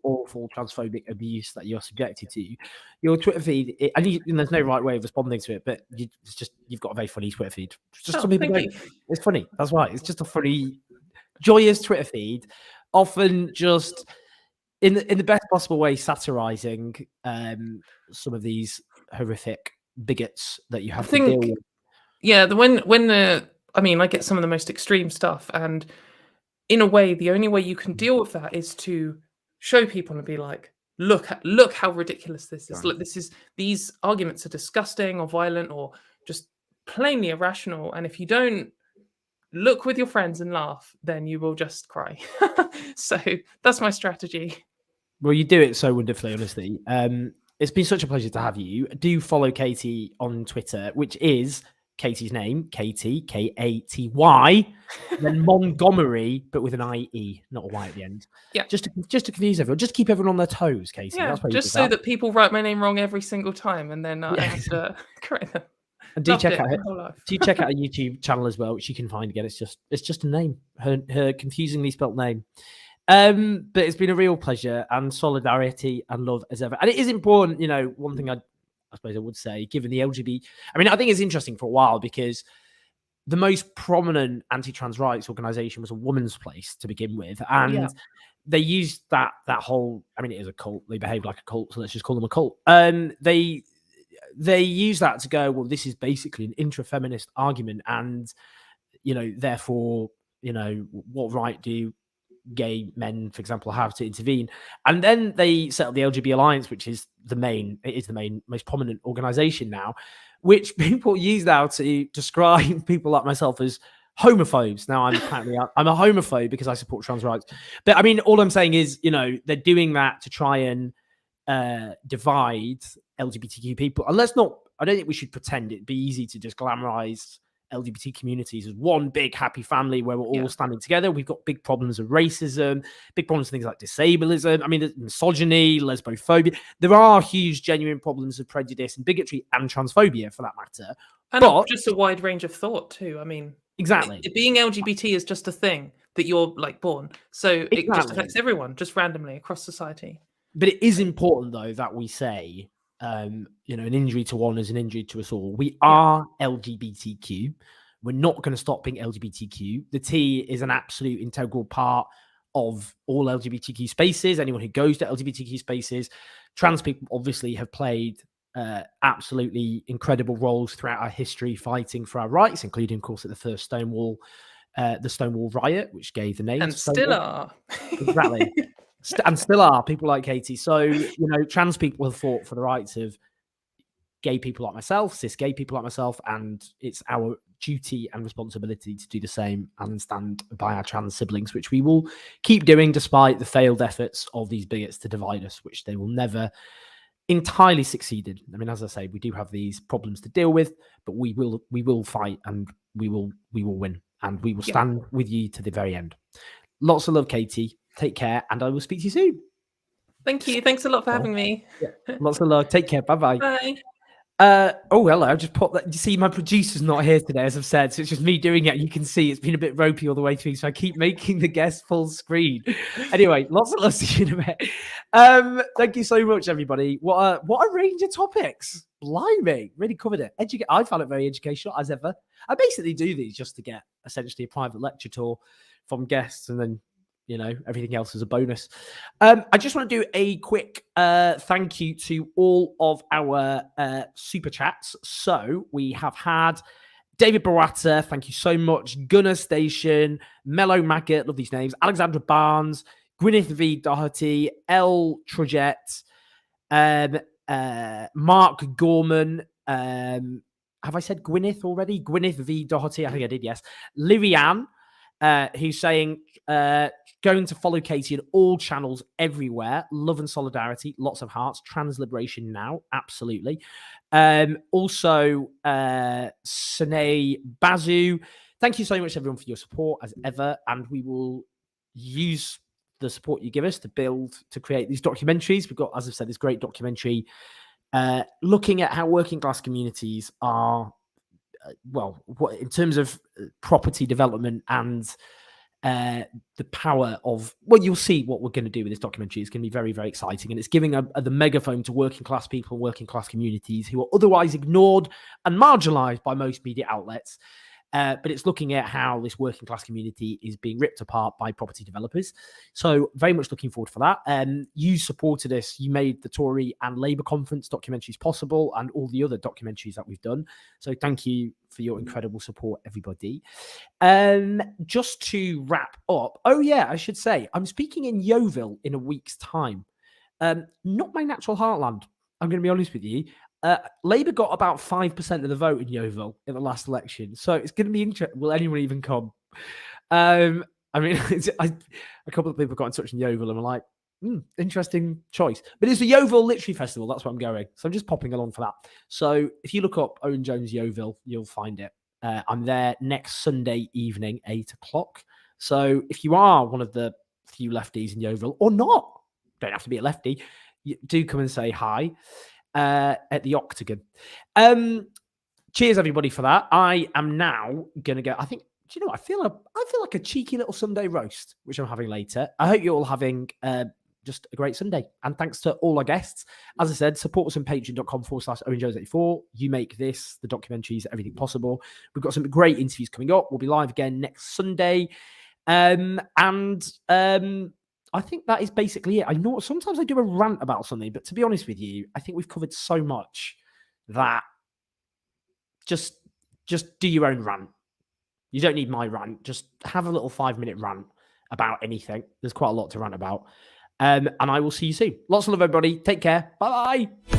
transphobic abuse that you're subjected to. Your Twitter feed, there's no right way of responding to it, but you've got a very funny Twitter feed. Just some people don't. It's funny. That's right. It's just a funny, joyous Twitter feed, often just in the best possible way satirizing some of these horrific bigots that you have to deal with. Yeah, I get some of the most extreme stuff, and in a way, the only way you can deal with that is to show people and be like, look how ridiculous this is. Look, these arguments are disgusting or violent or just plainly irrational. And if you don't look with your friends and laugh, then you will just cry. So that's my strategy. Well, you do it so wonderfully, honestly. It's been such a pleasure to have you. Do follow Katy on Twitter, which is Katy's name, Katy, Katy, then Montgomerie, but with an IE, not a Y at the end. Yeah. Just to confuse everyone, just keep everyone on their toes, Katy. Yeah, just so that people write my name wrong every single time, and then I have to correct them. And do check out her YouTube channel as well, which you can find again. It's just a name, her confusingly spelt name. But it's been a real pleasure, and solidarity and love as ever. And it is important, one thing I suppose I would say, given the LGB, I think it's interesting for a while because the most prominent anti-trans rights organization was a woman's place to begin with. And they used that whole, it is a cult. They behave like a cult, so let's just call them a cult. They use that to go, well, this is basically an intra-feminist argument. And, therefore, what right do gay men, for example, have to intervene. And then they set up the LGB Alliance, which is the main, most prominent organization now, which people use now to describe people like myself as homophobes. Now, I'm a homophobe because I support trans rights. But I mean, all I'm saying is, you know, they're doing that to try and divide LGBTQ people. And I don't think we should pretend it'd be easy to just glamorize LGBT communities as one big happy family where we're all standing together. We've got big problems of racism, big problems of things like disableism. I mean, there's misogyny, lesbophobia. There are huge, genuine problems of prejudice and bigotry and transphobia, for that matter. And but just a wide range of thought too. I mean, exactly, being LGBT is just a thing that you're like born, so it just affects everyone, just randomly across society. But it is important, though, that we say, you know, an injury to one is an injury to us all. We are LGBTQ. We're not going to stop being LGBTQ. The T is an absolute integral part of all LGBTQ spaces. Anyone who goes to LGBTQ spaces, trans people obviously have played absolutely incredible roles throughout our history, fighting for our rights, including, of course, at the first Stonewall riot, which gave the name. And still are. Exactly. And still are, people like Katie. So, you know, trans people have fought for the rights of gay people like myself, cis gay people like myself, and it's our duty and responsibility to do the same and stand by our trans siblings, which we will keep doing despite the failed efforts of these bigots to divide us, which they will never entirely succeed in. I mean, as I say, we do have these problems to deal with, but we will fight and we will win, and we will stand with you to the very end. Lots of love, Katie. Take care, and I will speak to you soon. Thank you. Thanks a lot for having me. Lots of love. Take care. Bye-bye. Bye. Oh, hello. I just popped that. You see, my producer's not here today, as I've said, so it's just me doing it. You can see it's been a bit ropey all the way through, so I keep making the guest full screen. Anyway, lots of love. See you in a bit. Thank you so much, everybody. What a range of topics. Blimey, really covered it. I found it very educational as ever. I basically do these just to get essentially a private lecture tour from guests, and then, you know, everything else is a bonus. I just want to do a quick thank you to all of our super chats. So we have had David Barata, thank you so much. Gunnar Station, Mellow Maggot, love these names. Alexandra Barnes, Gwyneth V. Doherty, L. Trujette, Mark Gorman. Have I said Gwyneth already? Gwyneth V. Doherty, I think I did, yes. Lirianne, who's saying, going to follow Katie on all channels everywhere. Love and solidarity, lots of hearts. Trans liberation now, absolutely. Also, Sine Bazu, thank you so much, everyone, for your support as ever. And we will use the support you give us to create these documentaries. We've got, as I've said, this great documentary looking at how working class communities are, well, in terms of property development and the power of, well, you'll see what we're going to do with this documentary. It's going to be very, very exciting, and it's giving the megaphone to working class people, working class communities who are otherwise ignored and marginalized by most media outlets. But it's looking at how this working class community is being ripped apart by property developers. So very much looking forward for that. You supported us. You made the Tory and Labour conference documentaries possible, and all the other documentaries that we've done. So thank you for your incredible support, everybody. Just to wrap up. Oh yeah, I should say, I'm speaking in Yeovil in a week's time. Not my natural heartland. I'm going to be honest with you. Labour got about 5% of the vote in Yeovil in the last election, so it's going to be interesting. Will anyone even come? I mean, a couple of people got in touch in Yeovil and were like, interesting choice. But it's the Yeovil Literary Festival. That's where I'm going. So I'm just popping along for that. So if you look up Owen Jones Yeovil, you'll find it. I'm there next Sunday evening, 8:00. So if you are one of the few lefties in Yeovil, or not, don't have to be a lefty, do come and say hi. At the Octagon. Cheers, everybody, for that. I am now going to go. I think, do you know what? I feel like a cheeky little Sunday roast, which I'm having later. I hope you're all having just a great Sunday. And thanks to all our guests. As I said, support us on patreon.com/OwenJones84. You make this, the documentaries, everything possible. We've got some great interviews coming up. We'll be live again next Sunday. I think that is basically it. I know sometimes I do a rant about something, but to be honest with you, I think we've covered so much that just do your own rant. You don't need my rant. Just have a little 5-minute rant about anything. There's quite a lot to rant about. And I will see you soon. Lots of love, everybody. Take care. Bye-bye.